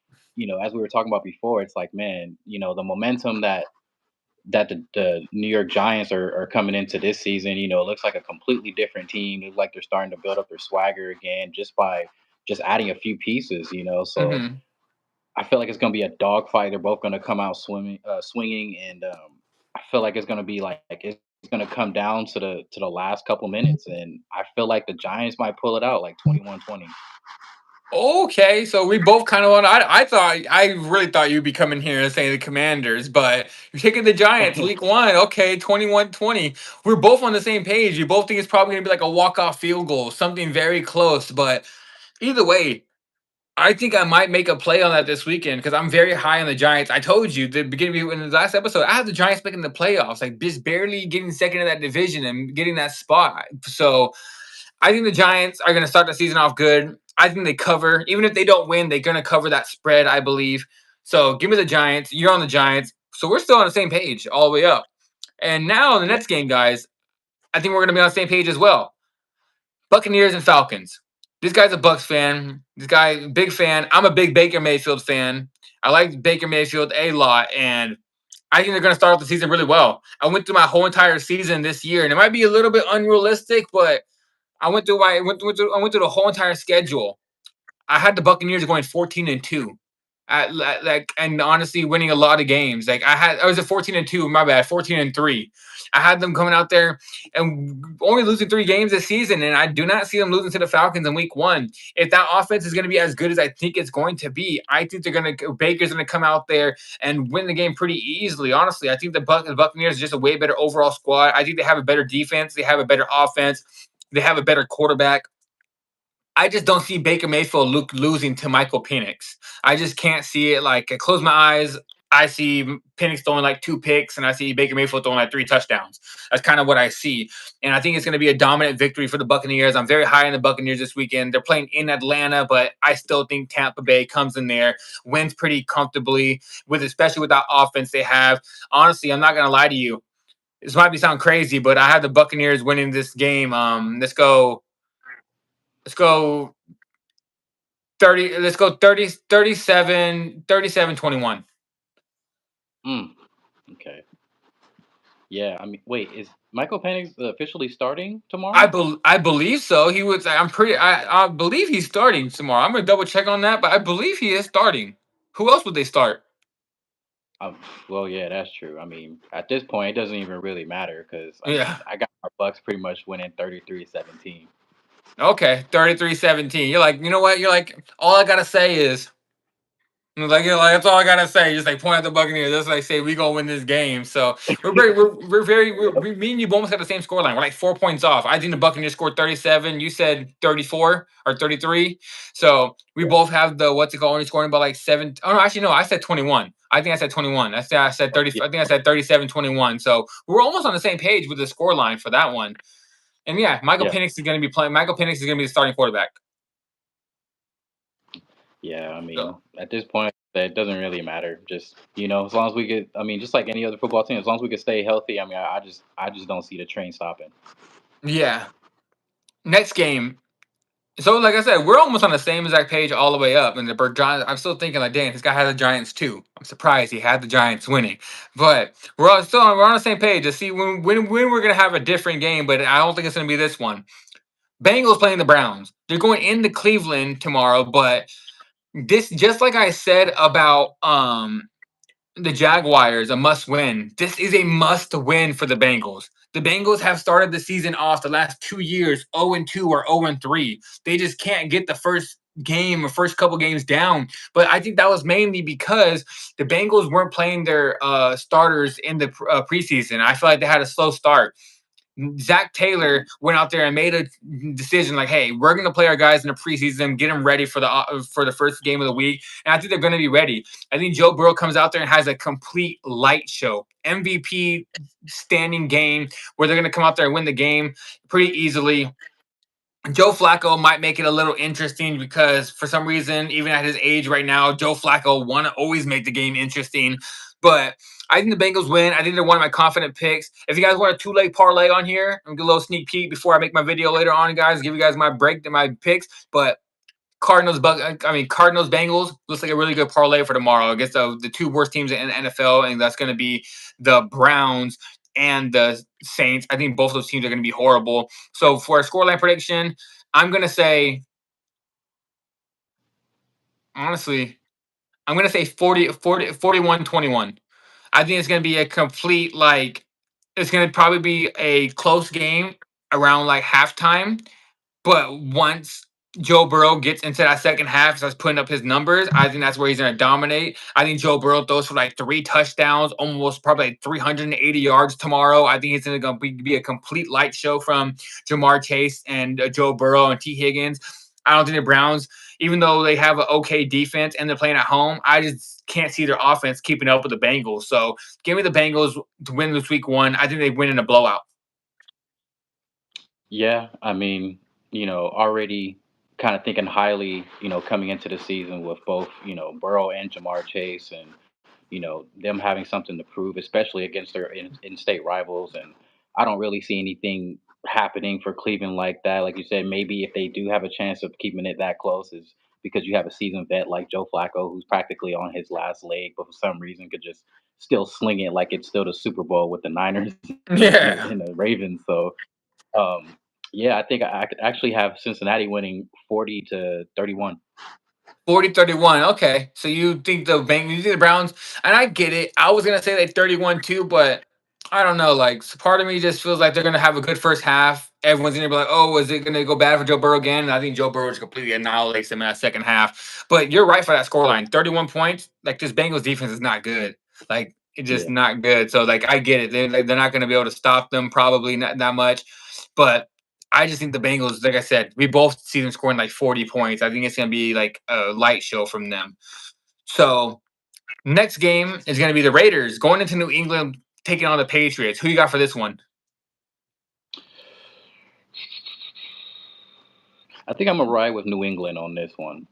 as we were talking about before, it's like, man, the momentum that the New York Giants are coming into this season, it looks like a completely different team. It looks like they're starting to build up their swagger again just by just adding a few pieces. So Mm-hmm. I feel like it's gonna be a dogfight. They're both gonna come out swinging, and I feel like it's gonna be like it's gonna come down to the last couple minutes, and I feel like the Giants might pull it out like 21-20. Okay, so we both kind of want. I really thought you'd be coming here and saying the Commanders, but you're taking the Giants week one. Okay, 21-20. We're both on the same page. You both think it's probably gonna be like a walk-off field goal, something very close. But either way, I think I might make a play on that this weekend because I'm very high on the Giants. I told you the beginning in the last episode, I have the Giants making the playoffs, like just barely getting second in that division and getting that spot. So I think the Giants are going to start the season off good. I think they cover. Even if they don't win, they're going to cover that spread, I believe. So give me the Giants. You're on the Giants. So we're still on the same page all the way up. And now in the Yeah. next game, guys, I think we're going to be on the same page as well. Buccaneers and Falcons. This guy's a Bucks fan. This guy, big fan. I'm a big Baker Mayfield fan. I like Baker Mayfield a lot, and I think they're going to start off the season really well. I went through my whole entire season this year, and it might be a little bit unrealistic, but I went through the whole entire schedule. I had the Buccaneers going 14-2. Like and honestly winning a lot of games. Like I was at 14-2, my bad, 14-3. I had them coming out there and only losing 3 games this season, and I do not see them losing to the Falcons in week one. If that offense is going to be as good as I think it's going to be, I think Baker's going to come out there and win the game pretty easily. Honestly, I think the Buccaneers are just a way better overall squad. I think they have a better defense, they have a better offense, they have a better quarterback. I just don't see Baker Mayfield losing to Michael Penix. I just can't see it. Like, I close my eyes, I see Penix throwing like 2 picks, and I see Baker Mayfield throwing like 3 touchdowns. That's kind of what I see. And I think it's going to be a dominant victory for the Buccaneers. I'm very high on the Buccaneers this weekend. They're playing in Atlanta, but I still think Tampa Bay comes in there, wins pretty comfortably, especially with that offense they have. Honestly, I'm not going to lie to you. This might be sound crazy, but I have the Buccaneers winning this game. Let's go 30, let's go 30, 37, 37, 21. Mm, okay. Yeah. I mean, wait, is Michael Penix officially starting tomorrow? I believe so. I believe he's starting tomorrow. I'm gonna double check on that, but I believe he is starting. Who else would they start? Um, well, yeah, that's true. I mean, at this point, it doesn't even really matter because I Yeah. mean, I got my Bucks pretty much winning 33-17. Okay. 33-17. You're like, you know what? You're like, all I gotta say is Like, that's all I gotta say. Just like point at the Buccaneers. That's what I say. We gonna win this game. So me and you almost got the same score line. We're like 4 points off. I think the Buccaneers scored 37. You said 34 or 33. So we Yeah. both have the what's it called only scoring about like seven. Oh no, actually no, I said 21. I think I said 21. I said 30. Yeah. I think I said 37, 21. So we're almost on the same page with the score line for that one. And yeah, Michael Yeah. Penix is gonna be playing. Michael Penix is gonna be the starting quarterback. Yeah, I So mean, at this point, that doesn't really matter. Just as long as we get, I mean, just like any other football team, as long as we can stay healthy. I mean, I just don't see the train stopping. yeah. Next game. So, like I said, we're almost on the same exact page all the way up. And the Giants, I'm still thinking like, dang, this guy had the Giants too. I'm surprised he had the Giants winning, but we're on the same page to see when we're gonna have a different game. But I don't think it's gonna be this one. Bengals playing the Browns. They're going into Cleveland tomorrow, but this just like I said about the Jaguars, a must win. This is a must win for the Bengals. The Bengals have started the season off the last 2 years 0-2 or 0-3. They just can't get the first game or first couple games down. But I think that was mainly because the Bengals weren't playing their starters in the preseason. I feel like they had a slow start. Zach Taylor Mhm. went out there and made a decision like, "Hey, we're going to play our guys in the preseason, get them ready for the first game of the week." And I think they're going to be ready. I think Joe Burrow comes out there and has a complete light show, MVP standing game where they're going to come out there and win the game pretty easily. Joe Flacco might make it a little interesting because for some reason, even at his age right now, Joe Flacco want to always make the game interesting. But I think the Bengals win. I think they're one of my confident picks. If you guys want a two-leg parlay on here, I'm gonna get a little sneak peek before I make my video later on, guys. Give you guys my picks. But Cardinals Bengals looks like a really good parlay for tomorrow against the two worst teams in the NFL, and that's going to be the Browns and the Saints. I think both those teams are going to be horrible. So for a scoreline prediction, I'm going to say honestly, I'm going to say 41-21. I think it's going to be a complete it's going to probably be a close game around like halftime. But once Joe Burrow gets into that second half, starts putting up his numbers, I think that's where he's going to dominate. I think Joe Burrow throws for like 3 touchdowns, almost probably like 380 yards tomorrow. I think it's going to be a complete light show from Jamar Chase and Joe Burrow and T. Higgins. I don't think the Browns, even though they have an okay defense and they're playing at home, I just can't see their offense keeping up with the Bengals. So give me the Bengals to win this week one. I think they win in a blowout. Yeah, I mean, already kind of thinking highly, coming into the season with both, Burrow and Jamar Chase, and them having something to prove, especially against their in-state rivals. And I don't really see anything happening for Cleveland like that. Like you said, maybe if they do have a chance of keeping it that close, is because you have a seasoned vet like Joe Flacco, who's practically on his last leg, but for some reason could just still sling it like it's still the Super Bowl with the Niners Yeah. and the Ravens. So um, yeah, I think I could actually have Cincinnati winning 40-31. 40-31. Okay. So you think the Browns, and I get it. I was gonna say like 31 too, but I don't know. Like part of me just feels like they're gonna have a good first half. Everyone's gonna be like, oh, is it gonna go bad for Joe Burrow again? And I think Joe Burrow just completely annihilates them in that second half. But you're right for that scoreline. 31 points. Like this Bengals defense is not good. Like it's just Yeah. not good. So like I get it. They're not gonna be able to stop them probably not that much. But I just think the Bengals, like I said, we both see them scoring like 40 points. I think it's going to be like a light show from them. So, next game is going to be the Raiders going into New England taking on the Patriots. Who you got for this one? I think I'm gonna ride with New England on this one.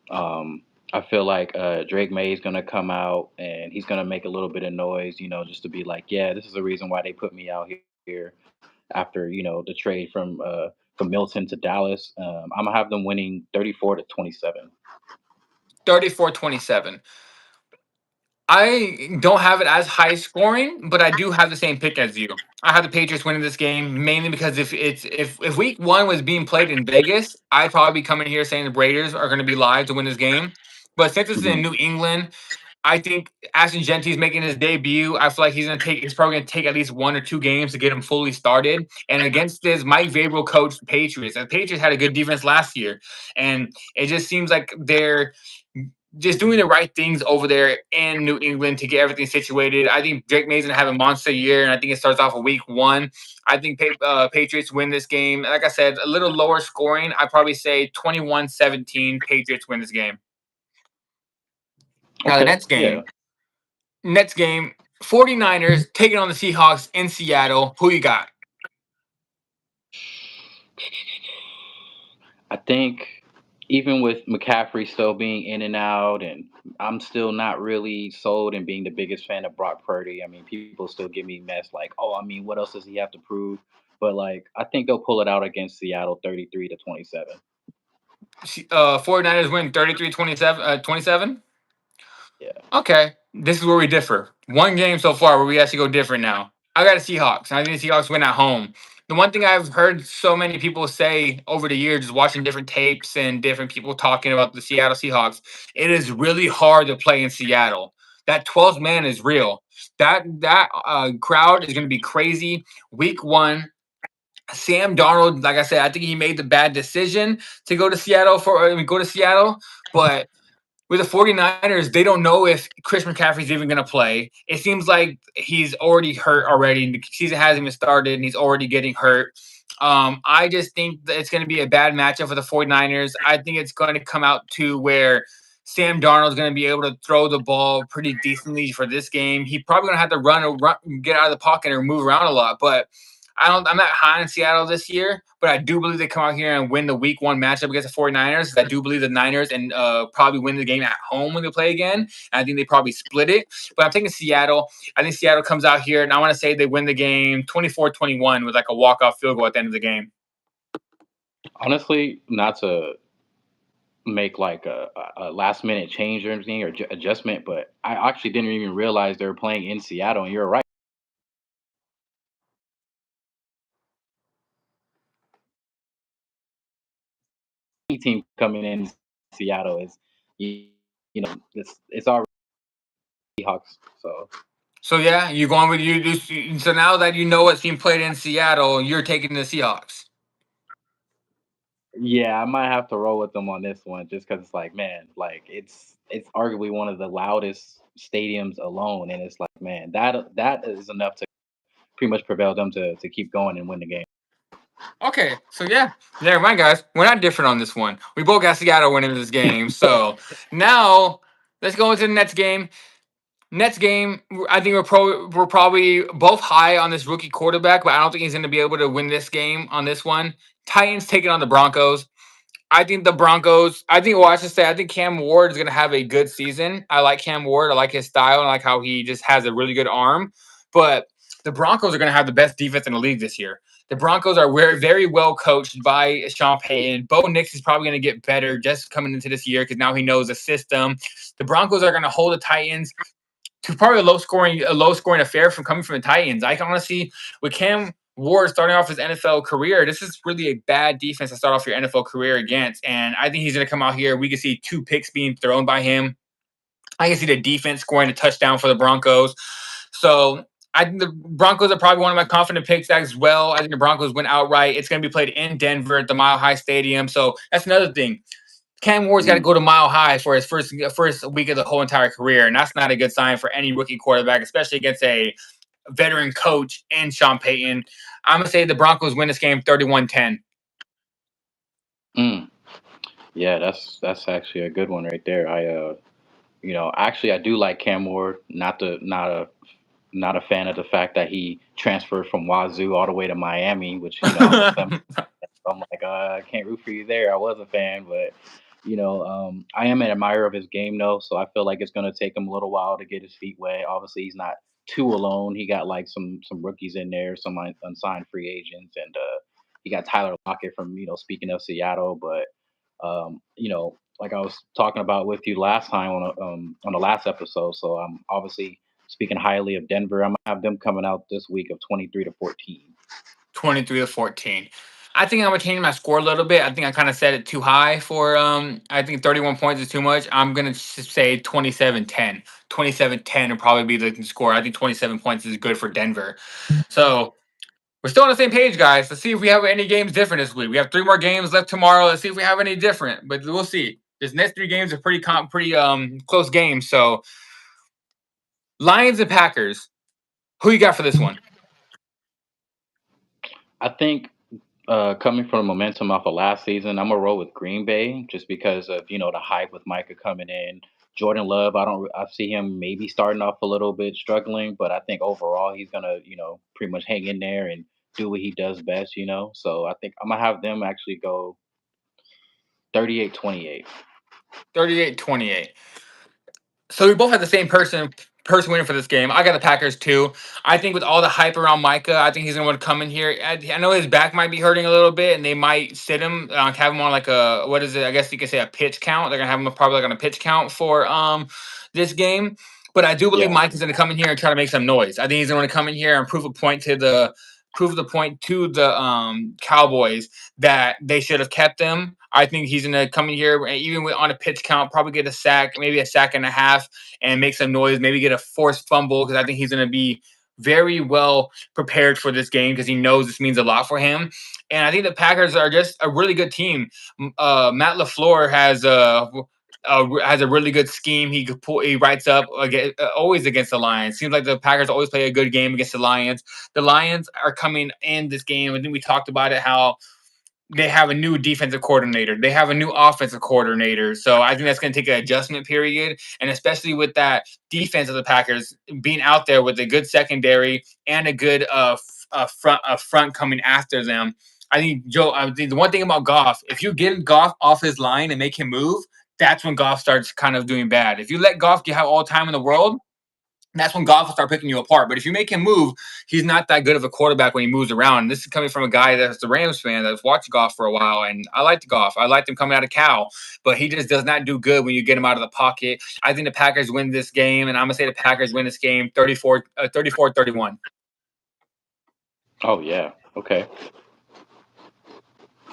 Um, I feel like Drake May is gonna come out and he's gonna make a little bit of noise, just to be like, yeah, this is the reason why they put me out here after the trade from Milton to Dallas. I'm gonna have them winning 34-27. 34-27. I don't have it as high scoring, but I do have the same pick as you. I have the Patriots winning this game mainly because if week one was being played in Vegas, I'd probably be coming here saying the Raiders are going to be live to win this game. But since it's in Hmm. New England, I think Ashton Genty's making his debut. I feel like he's probably gonna take at least 1 or 2 games to get him fully started. And against this Mike Vrabel coached Patriots, and the Patriots had a good defense last year, and it just seems like just doing the right things over there in New England to get everything situated. I think Drake May's gonna have a monster year, and I think it starts off with week one. I think Patriots win this game. Like I said, a little lower scoring. I probably say 21-17. Patriots win this game. Now the Okay, next yeah. game, next game, 49ers taking on the Seahawks in Seattle. Who you got? I think even with McCaffrey still being in and out, and I'm still not really sold and being the biggest fan of Brock Purdy. I mean, people still give me mess like, oh, I mean, what else does he have to prove? But like, I think they'll pull it out against Seattle, 33-27. 49ers win 33-27. 27. Yeah. Okay, this is where we differ. One game so far where we actually go different now. I got the Seahawks, and I think the Seahawks win at home. The one thing I've heard so many people say over the years, just watching different tapes and different people talking about the Seattle Seahawks, it is really hard to play in Seattle. That 12th man is real. That crowd is going to be crazy. Week one, Sam Darnold, like I said, I think he made the bad decision to go to Seattle go to Seattle, but with the 49ers, they don't know if Chris McCaffrey's even going to play. It seems like he's already hurt already. The season hasn't even started, and he's already getting hurt. I just think that it's going to be a bad matchup for the 49ers. I think it's going to come out to where Sam Darnold's going to be able to throw the ball pretty decently for this game. He's probably going to have to run, get out of the pocket or move around a lot, but I'm not high in Seattle this year, but I do believe they come out here and win the week one matchup against the 49ers. I do believe the Niners and probably win the game at home when they play again. And I think they probably split it. But I'm taking Seattle. I think Seattle comes out here, and I want to say they win the game 24-21 with like a walk-off field goal at the end of the game. Honestly, not to make like a last minute change or anything or adjustment, but I actually didn't even realize they were playing in Seattle. And you're right. Any team coming in Seattle is, you, it's already Seahawks. So So yeah, you going with so now that you know what's being played in Seattle, you're taking the Seahawks. yeah, I might have to roll with them on this one just because it's like, man, like it's arguably one of the loudest stadiums alone, and it's like, man, that is enough to pretty much prevail them to keep going and win the game. Okay, so yeah, never mind, guys. We're not different on this one. We both got Seattle winning this game. So now let's go into the next game. Next game, I think we're probably both high on this rookie quarterback, but I don't think he's going to be able to win this game on this one. Titans taking on the Broncos. I think the Broncos. Well, I should say, I think Cam Ward is going to have a good season. I like Cam Ward. I like his style. And I like how he just has a really good arm. But the Broncos are going to have the best defense in the league this year. The Broncos are very well coached by Sean Payton. Bo Nix is probably going to get better just coming into this year because now he knows the system. The Broncos are going to hold the Titans to probably a low scoring affair from coming from the Titans. I can honestly, with Cam Ward starting off his NFL career, this is really a bad defense to start off your NFL career against. And I think he's going to come out here. We can see 2 picks being thrown by him. I can see the defense scoring a touchdown for the Broncos. So I think the Broncos are probably one of my confident picks as well. I think the Broncos win outright. It's going to be played in Denver at the Mile High Stadium. So that's another thing. Cam Ward's got to Mm, go to Mile High for his first week of the whole entire career, and that's not a good sign for any rookie quarterback, especially against a veteran coach and Sean Payton. I'm gonna say the Broncos win this game 31-10. mm. Yeah, that's actually a good one right there. Actually, I do like Cam Ward. Not a fan of the fact that he transferred from Wazoo all the way to Miami, which I'm a Clemson. I'm like, I can't root for you there. I was a fan, but I am an admirer of his game though, so I feel like it's gonna take him a little while to get his feet wet. Obviously, he's not too alone. He got like some rookies in there, some unsigned free agents, and he got Tyler Lockett from speaking of Seattle, but like I was talking about with you last time on the last episode. So I'm obviously speaking highly of Denver. I'm gonna have them coming out this week of 23-14. 23-14. I think I'm gonna change my score a little bit. I think I kind of set it too high for I think 31 points is too much. I'm gonna say 27-10. 27-10 will probably be the score. I think 27 points is good for Denver. So we're still on the same page, guys. Let's see if we have any games different this week. We have 3 more games left tomorrow. Let's see if we have any different, but we'll see. This next 3 games are pretty close games. So Lions and Packers. Who you got for this one? I think coming from the momentum off of last season, I'm gonna roll with Green Bay just because of the hype with Micah coming in. Jordan Love, I see him maybe starting off a little bit struggling, but I think overall he's gonna pretty much hang in there and do what he does best. So I think I'm gonna have them actually go 38-28. 38-28. So we both had the same person winning for this game. I got the Packers too. I think with all the hype around Micah, I think he's gonna want to come in here. I know his back might be hurting a little bit, and they might sit him, have him on like a what is it? I guess you could say a pitch count. They're gonna have him probably like on a pitch count for this game. But I do believe Yeah. Mike is gonna come in here and try to make some noise. I think he's gonna come in here and prove the point to the Cowboys that they should have kept him. I think he's going to come in here, even on a pitch count, probably get a sack, maybe a sack and a half, and make some noise, maybe get a forced fumble, because I think he's going to be very well prepared for this game because he knows this means a lot for him. And I think the Packers are just a really good team. Matt LaFleur has a really good scheme. He writes up always against the Lions. Seems like the Packers always play a good game against the Lions. The Lions are coming in this game. I think we talked about it, how they have a new defensive coordinator. They have a new offensive coordinator. So I think that's going to take an adjustment period. And especially with that defense of the Packers being out there with a good secondary and a good front coming after them. I think, Joe, I think the one thing about Goff, if you get Goff off his line and make him move, that's when Goff starts kind of doing bad. If you let Goff have all time in the world, that's when Goff will start picking you apart. But if you make him move, he's not that good of a quarterback when he moves around. And this is coming from a guy that's the Rams fan that's watched Goff for a while. And I liked Goff. I liked him coming out of Cal. But he just does not do good when you get him out of the pocket. I think the Packers win this game. And I'm going to say the Packers win this game 34-31. Oh yeah. Okay.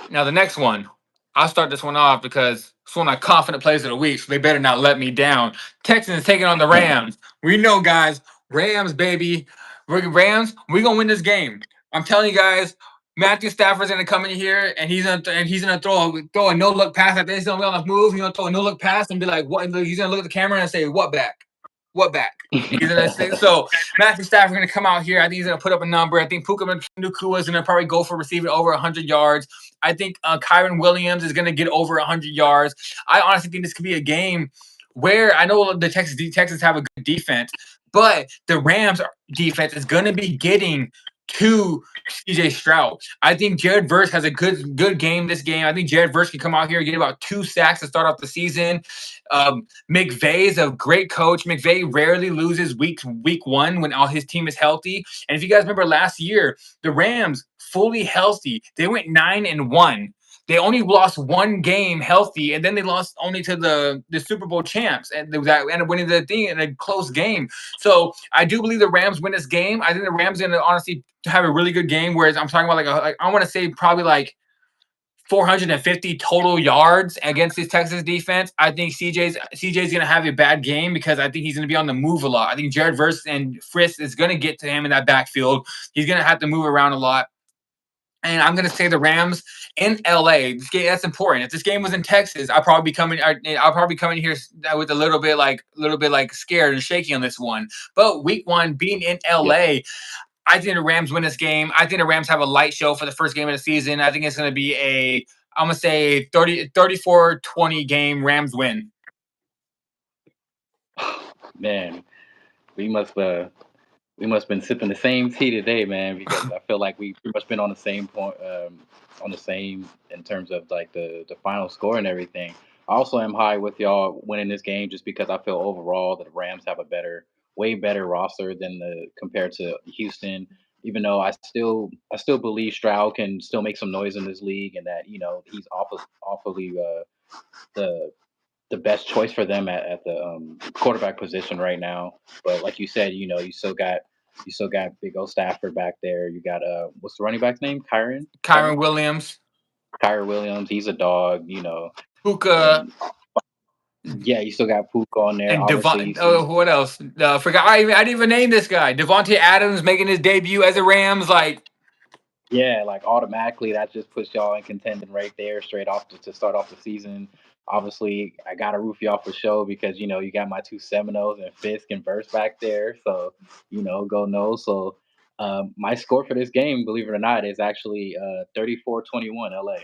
Now, the next one, I'll start this one off because it's one of my confident plays of the week, so they better not let me down. Texans taking on the Rams. We know, guys, Rams, baby. Rams, we're going to win this game. I'm telling you guys, Matthew Stafford's going to come in here, and he's gonna throw a no-look pass. At this. He's going to be on the move. He's going to throw a no-look pass and be like, what? He's going to look at the camera and say, what back? What back? He's gonna say, so Matthew Stafford's gonna come out here. I think he's gonna put up a number. I think Puka Nacua is gonna probably go for receiving over 100 yards. I think Kyron Williams is gonna get over 100 yards. I honestly think this could be a game where I know the Texans have a good defense, but the Rams defense is gonna be getting to CJ Stroud. I think Jared Verse has a good game this game. I think Jared Verse can come out here and get about 2 sacks to start off the season. McVay is a great coach. McVay rarely loses week one when all his team is healthy. And if you guys remember last year, the Rams fully healthy, they went 9-1. They only lost 1 game healthy, and then they lost only to the Super Bowl champs, and that ended up winning the thing in a close game. So I do believe the Rams win this game. I think the Rams are going to honestly have a really good game. Whereas I'm talking about like I want to say probably like 450 total yards against this Texas defense. I think CJ's going to have a bad game because I think he's going to be on the move a lot. I think Jared Verse and Frisk is going to get to him in that backfield. He's going to have to move around a lot. And I'm going to say the Rams in LA. This game, that's important. If this game was in Texas, I'll probably be coming here with a little bit like scared and shaky on this one. But week 1 being in LA, Yeah. I think the Rams win this game. I think the Rams have a light show for the first game of the season. I think it's going to be I'm going to say 34-20 game. Rams win. Man, we must have been sipping the same tea today, man, because I feel like we pretty much been on the same point, on the same in terms of like the final score and everything. I also am high with y'all winning this game just because I feel overall that the Rams have a way better roster than the compared to Houston. Even though I still believe Stroud can still make some noise in this league and that he's awfully the best choice for them at the quarterback position right now. But like you said, you still got big old Stafford back there. You got what's the running back's name? Kyron Williams, Kyron Williams. He's a dog. Puka, And yeah, you still got Puka on there. and Obviously, Devon. Oh, what else? Forgot. I didn't even name this guy. Devontae Adams making his debut as a Rams. Like, Yeah, like automatically that just puts y'all in contending right there, straight off to start off the season. Obviously, I gotta root for y'all for show because you got my two Seminoles and Fisk and Verse back there, so go no. So my score for this game, believe it or not, is actually 34-21 LA.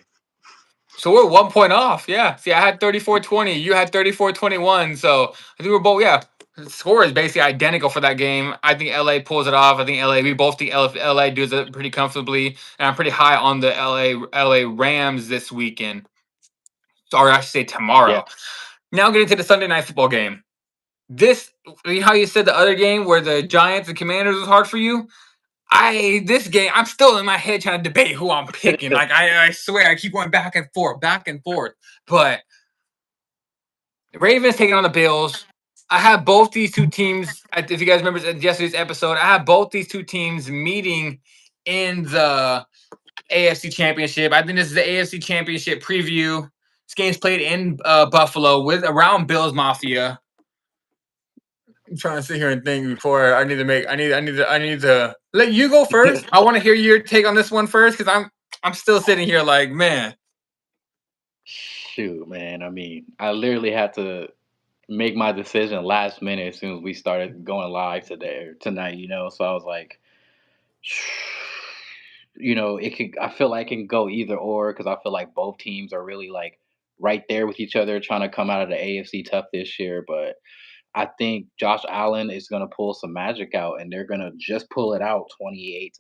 So we're 1 point off. Yeah. See, I had 34-20. You had 34-21. So I think we're both, yeah. The score is basically identical for that game. I think LA pulls it off. I think we both think LA does it pretty comfortably. And I'm pretty high on the LA Rams this weekend. Or I should say Yeah. tomorrow. Now getting to the Sunday night football game. This, how you said the other game where the Giants and Commanders was hard for you? This game, I'm still in my head trying to debate who I'm picking. Like I swear, I keep going back and forth, back and forth. But the Ravens taking on the Bills. I have both these two teams. If you guys remember yesterday's episode, I have both these two teams meeting in the AFC Championship. I think this is the AFC Championship preview. This game's played in Buffalo with around Bills Mafia. I'm trying to sit here and think before I need to make. I need to let you go first. I want to hear your take on this one first because I'm still sitting here like, man. Shoot, man. I mean, I literally had to make my decision last minute as soon as we started going live today or tonight. So I was like, it could. I feel like it can go either or because I feel like both teams are really like right there with each other, trying to come out of the AFC tough this year. But I think Josh Allen is going to pull some magic out, and they're going to just pull it out 28-27.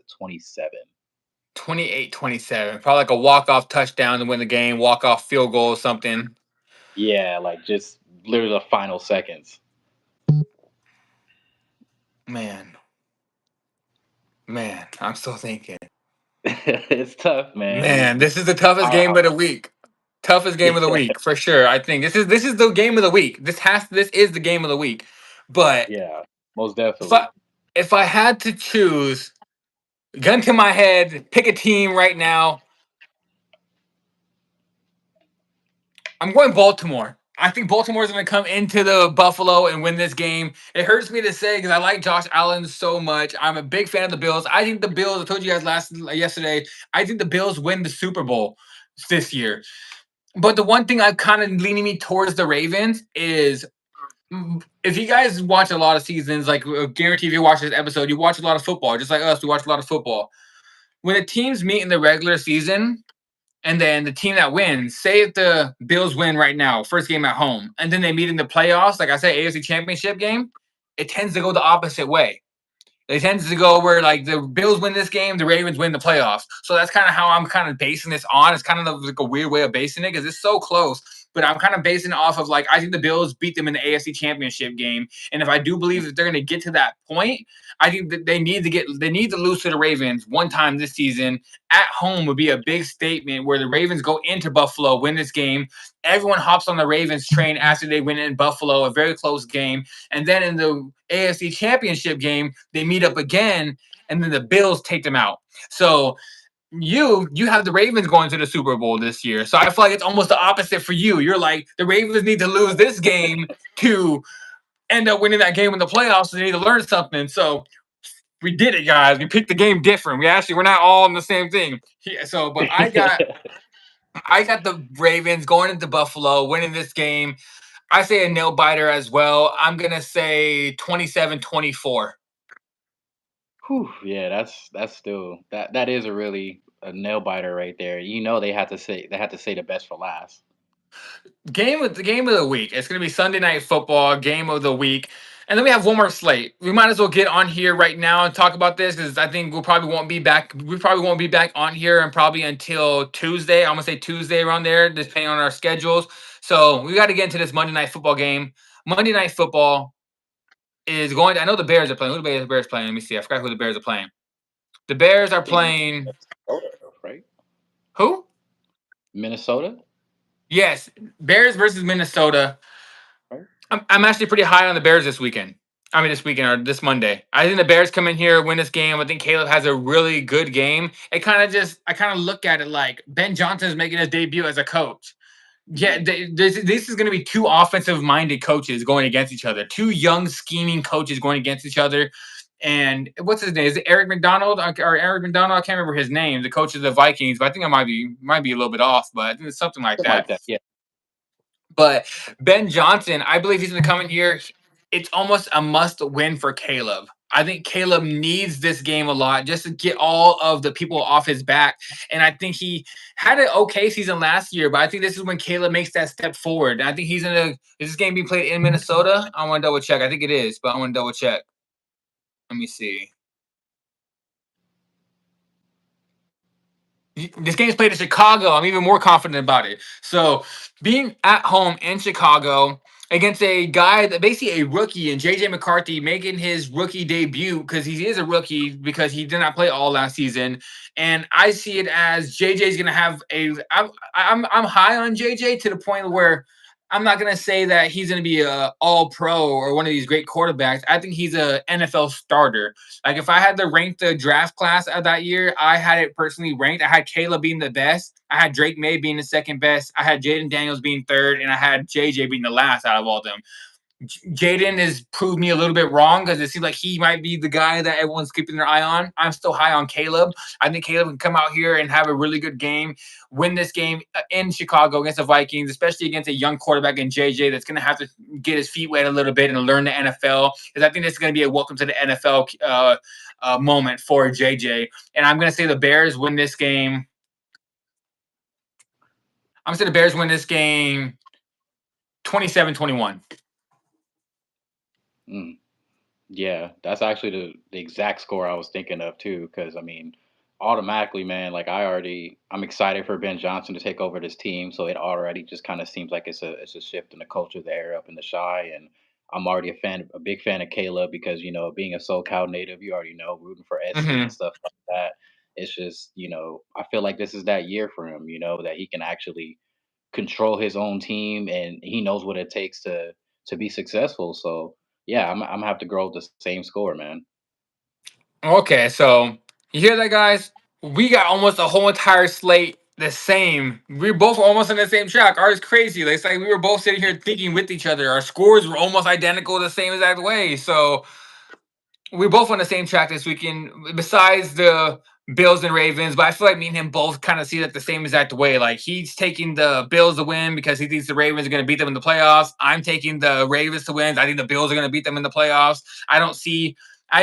28-27. Probably like a walk-off touchdown to win the game, walk-off field goal or something. Yeah, like just literally the final seconds. Man. Man, I'm still thinking. It's tough, man. Man, this is the toughest game of the week. Toughest game of the Yeah, week for sure. I think this is the game of the week. This is the game of the week. But yeah, most if I definitely. if I had to choose, gun to my head, pick a team right now, I'm going Baltimore. I think Baltimore's going to come into the Buffalo and win this game. It hurts me to say because I like Josh Allen so much. I'm a big fan of the Bills. I think the Bills. I told you guys yesterday. I think the Bills win the Super Bowl this year. But the one thing I'm kind of leaning me towards the Ravens is if you guys watch a lot of seasons, like guarantee if you watch this episode, you watch a lot of football, just like us. We watch a lot of football. When the teams meet in the regular season, and then the team that wins, say if the Bills win right now, first game at home, and then they meet in the playoffs, like I said, AFC Championship game, it tends to go the opposite way. It tends to go where like the Bills win this game, the Ravens win the playoffs. So that's kind of how I'm kind of basing this on. It's kind of like a weird way of basing it because it's so close. But I'm kind of basing it off of like I think the Bills beat them in the AFC Championship game, and if I do believe that they're going to get to that point, I think that they need to lose to the Ravens one time this season at home would be a big statement where the Ravens go into Buffalo, win this game. Everyone hops on the Ravens train after they win in Buffalo, a very close game, and then in the AFC Championship game, they meet up again, and then the Bills take them out. So you have the Ravens going to the Super Bowl this year. So I feel like it's almost the opposite for you. You're like the Ravens need to lose this game to end up winning that game in the playoffs. So they need to learn something. So we did it, guys. We picked the game different. We're not all in the same thing. Yeah, so, but I got the Ravens going into Buffalo, winning this game. I say a nail biter as well. I'm gonna say 27-24. Whew, yeah, that's still that is a nail biter right there. They had to say the best for last. Game of the week. It's gonna be Sunday night football game of the week, and then we have one more slate. We might as well get on here right now and talk about this because I think we probably won't be back. We probably won't be back on here and probably until Tuesday. I'm gonna say Tuesday around there, depending on our schedules. So we got to get into this Monday night football game. Monday night football is going. I know the Bears are playing. Who the Bears playing? Let me see. I forgot who the Bears are playing. The Bears are I think playing Minnesota, right? who? Minnesota, Yes, Bears versus Minnesota. right? I'm actually pretty high on the Bears this weekend. I mean, this weekend or this Monday. I think the Bears come in here, win this game. I think Caleb has a really good game. I kind of look at it like Ben Johnson is making his debut as a coach. Yeah, this is going to be two offensive minded coaches going against each other, two young scheming coaches going against each other. And what's his name? Is it Eric McDonald or Eric McDonald? I can't remember his name. The coach of the Vikings, but I think I might be a little bit off, but I think it's something like Something that. like that. Yeah. But Ben Johnson, I believe he's going to come in here. It's almost a must win for Caleb. I think Caleb needs this game a lot just to get all of the people off his back. And I think he had an okay season last year, but I think this is when Caleb makes that step forward. And I think he's in a. Is this game being played in Minnesota? I want to double check. I think it is, but I want to double check. Let me see. This game's played in Chicago. I'm even more confident about it. So being at home in Chicago against a guy that basically a rookie and JJ McCarthy making his rookie debut because he is a rookie because he did not play all last season. And I see it as JJ's gonna have a I'm high on JJ to the point where I'm not gonna say that he's gonna be a all pro or one of these great quarterbacks. I think he's a NFL starter. Like if I had to rank the draft class of that year, I had it personally ranked. I had Caleb being the best. I had Drake May being the second best. I had Jaden Daniels being third, and I had JJ being the last out of all of them. Jaden has proved me a little bit wrong because it seems like he might be the guy that everyone's keeping their eye on. I'm still high on Caleb. I think Caleb can come out here and have a really good game, win this game in Chicago against the Vikings, especially against a young quarterback in JJ that's going to have to get his feet wet a little bit and learn the NFL. Because I think this is going to be a welcome to the NFL moment for JJ. And I'm going to say the Bears win this game. I'm going to say the Bears win this game 27-21. Mm. Yeah, that's actually the exact score I was thinking of too. Because I mean, automatically, man, like I'm excited for Ben Johnson to take over this team. So it already just kind of seems like it's a shift in the culture there up in the Shy, and I'm already a big fan of Caleb because being a SoCal native, you already know rooting for SC and Mm-hmm. stuff like that. It's just I feel like this is that year for him. That he can actually control his own team and he knows what it takes to be successful. So yeah, I'm gonna have to grow with the same score, man. Okay, so you hear that, guys? We got almost a whole entire slate the same. We're both almost on the same track. Ours crazy. It's like we were both sitting here thinking with each other. Our scores were almost identical the same exact way. So we're both on the same track this weekend, besides the Bills and Ravens. But I feel like me and him both kind of see it the same exact way. Like he's taking the Bills to win because he thinks the Ravens are going to beat them in the playoffs. I'm taking the Ravens to win. I think the Bills are going to beat them in the playoffs. I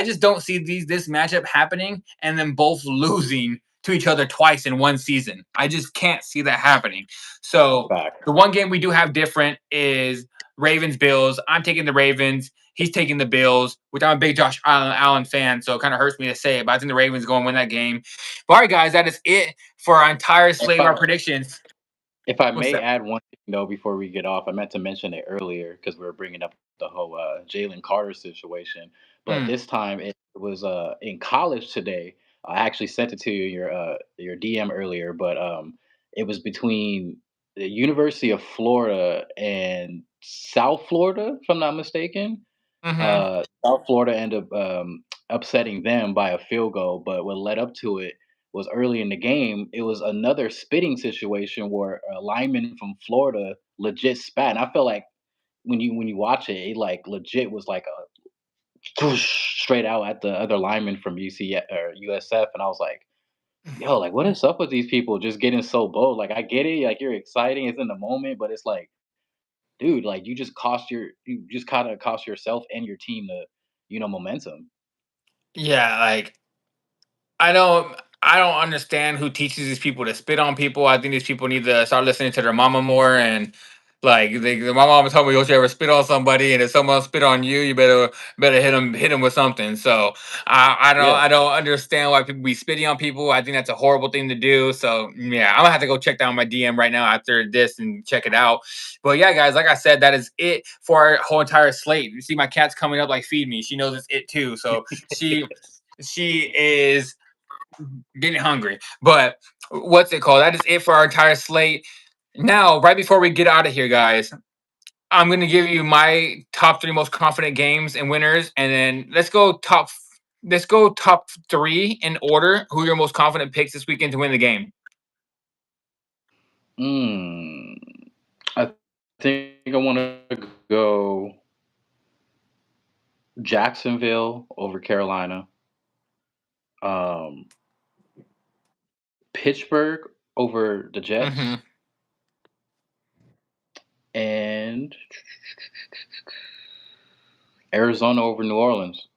just don't see this matchup happening and then both losing to each other twice in one season. I just can't see that happening. So Back. the one game we do have different is Ravens Bills. I'm taking the Ravens. He's taking the Bills, which I'm a big Josh Allen fan, so it kind of hurts me to say it, but I think the Ravens are going to win that game. But all right, guys, that is it for our entire If slate of our I predictions. if I What's may that? add one thing though before we get off, I meant to mention it earlier because we were bringing up the whole Jalen Carter situation, but Mm, this time it was in college today. I actually sent it to you your DM earlier, but it was between the University of Florida and South Florida, if I'm not mistaken. mm-hmm. South Florida ended up upsetting them by a field goal, but what led up to it was early in the game. It was another spitting situation where a lineman from Florida legit spat, and I felt like when you watch it, it like legit was like a straight out at the other lineman from UC or USF, and I was like, "Yo, like what is up with these people just getting so bold?" Like I get it, like you're exciting, it's in the moment, but it's like dude, like you just kind of cost yourself and your team the momentum. Yeah, like I don't understand who teaches these people to spit on people. I think these people need to start listening to their mama more and my mama told me, don't you ever spit on somebody, and if someone spit on you, you better hit them with something. So Yeah, I don't understand why people be spitting on people. I think that's a horrible thing to do. So yeah, I'm gonna have to go check down my DM right now after this and check it out. But yeah, guys, like I said, that is it for our whole entire slate. You see my cat's coming up like feed me. She knows it's it too. So she is getting hungry. But what's it called? That is it for our entire slate. Now, right before we get out of here, guys, I'm gonna give you my top three most confident games and winners, and then let's go top three in order. Who your most confident picks this weekend to win the game? mm, I think I want to go Jacksonville over Carolina. Um, Pittsburgh over the Hmm. Jets, and Arizona over New Orleans.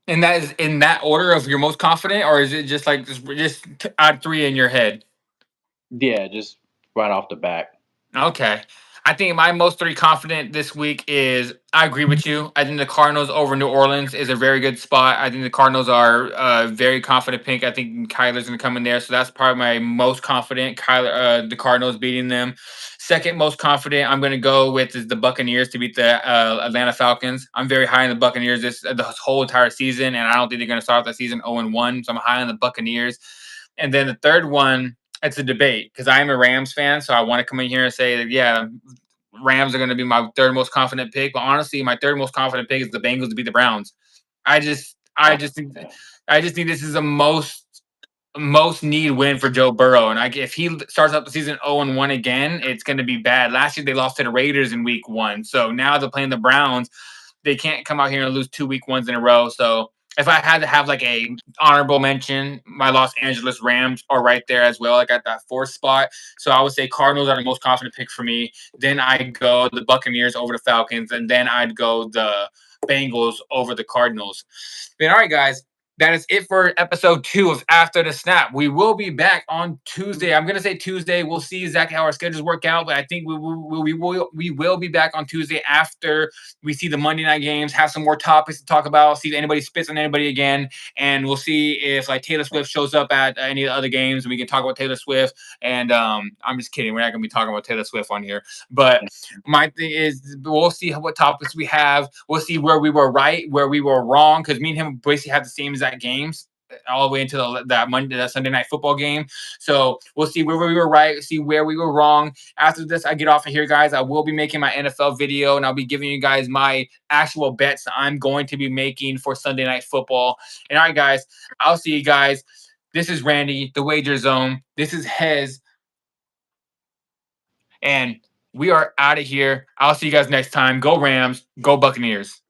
And that is in that order of your most confident, or is it just like just add three in your head? Yeah, just right off the bat. Okay. I think my most three confident this week is I agree with you. I think the Cardinals over New Orleans is a very good spot. I think the Cardinals are very confident pick. I think Kyler's going to come in there. So that's probably my most confident. The Cardinals beating them. Second most confident I'm going to go with is the Buccaneers to beat the Atlanta Falcons. I'm very high on the Buccaneers the whole entire season, and I don't think they're going to start off the season 0-1. So I'm high on the Buccaneers. And then the third one, it's a debate because I am a Rams fan, so I want to come in here and say that yeah, Rams are going to be my third most confident pick. But honestly, my third most confident pick is the Bengals to beat the Browns. I Oh, just think, yeah. I just think this is a most need win for Joe Burrow, and if he starts out the season 0-1 again, it's going to be bad. Last year they lost to the Raiders in Week 1, so now they're playing the Browns. They can't come out here and lose 2 week ones in a row. So if I had to have like a honorable mention, my Los Angeles Rams are right there as well. I got that fourth spot. So I would say Cardinals are the most confident pick for me. Then I go the Buccaneers over the Falcons, and then I'd go the Bengals over the Cardinals. Then all right, guys. That is it for episode 2 of After the Snap. We will be back on Tuesday. I'm gonna say Tuesday. We'll see exactly how our schedules work out, but I think we will be back on Tuesday after we see the Monday night games, have some more topics to talk about, see if anybody spits on anybody again, and we'll see if like Taylor Swift shows up at any of the other games, and we can talk about Taylor Swift. And I'm just kidding, we're not gonna be talking about Taylor Swift on here, but my thing is we'll see what topics we have. We'll see where we were right, where we were wrong, because me and him basically have the same exact games all the way into that Sunday night football game. So we'll see where we were right, see where we were wrong. After this, I get off of here, guys. I will be making my NFL video, and I'll be giving you guys my actual bets that I'm going to be making for Sunday night football. And all right, guys, I'll see you guys. This is Randy, the Wager Zone. This is Hez, and we are out of here. I'll see you guys next time. Go Rams, go Buccaneers.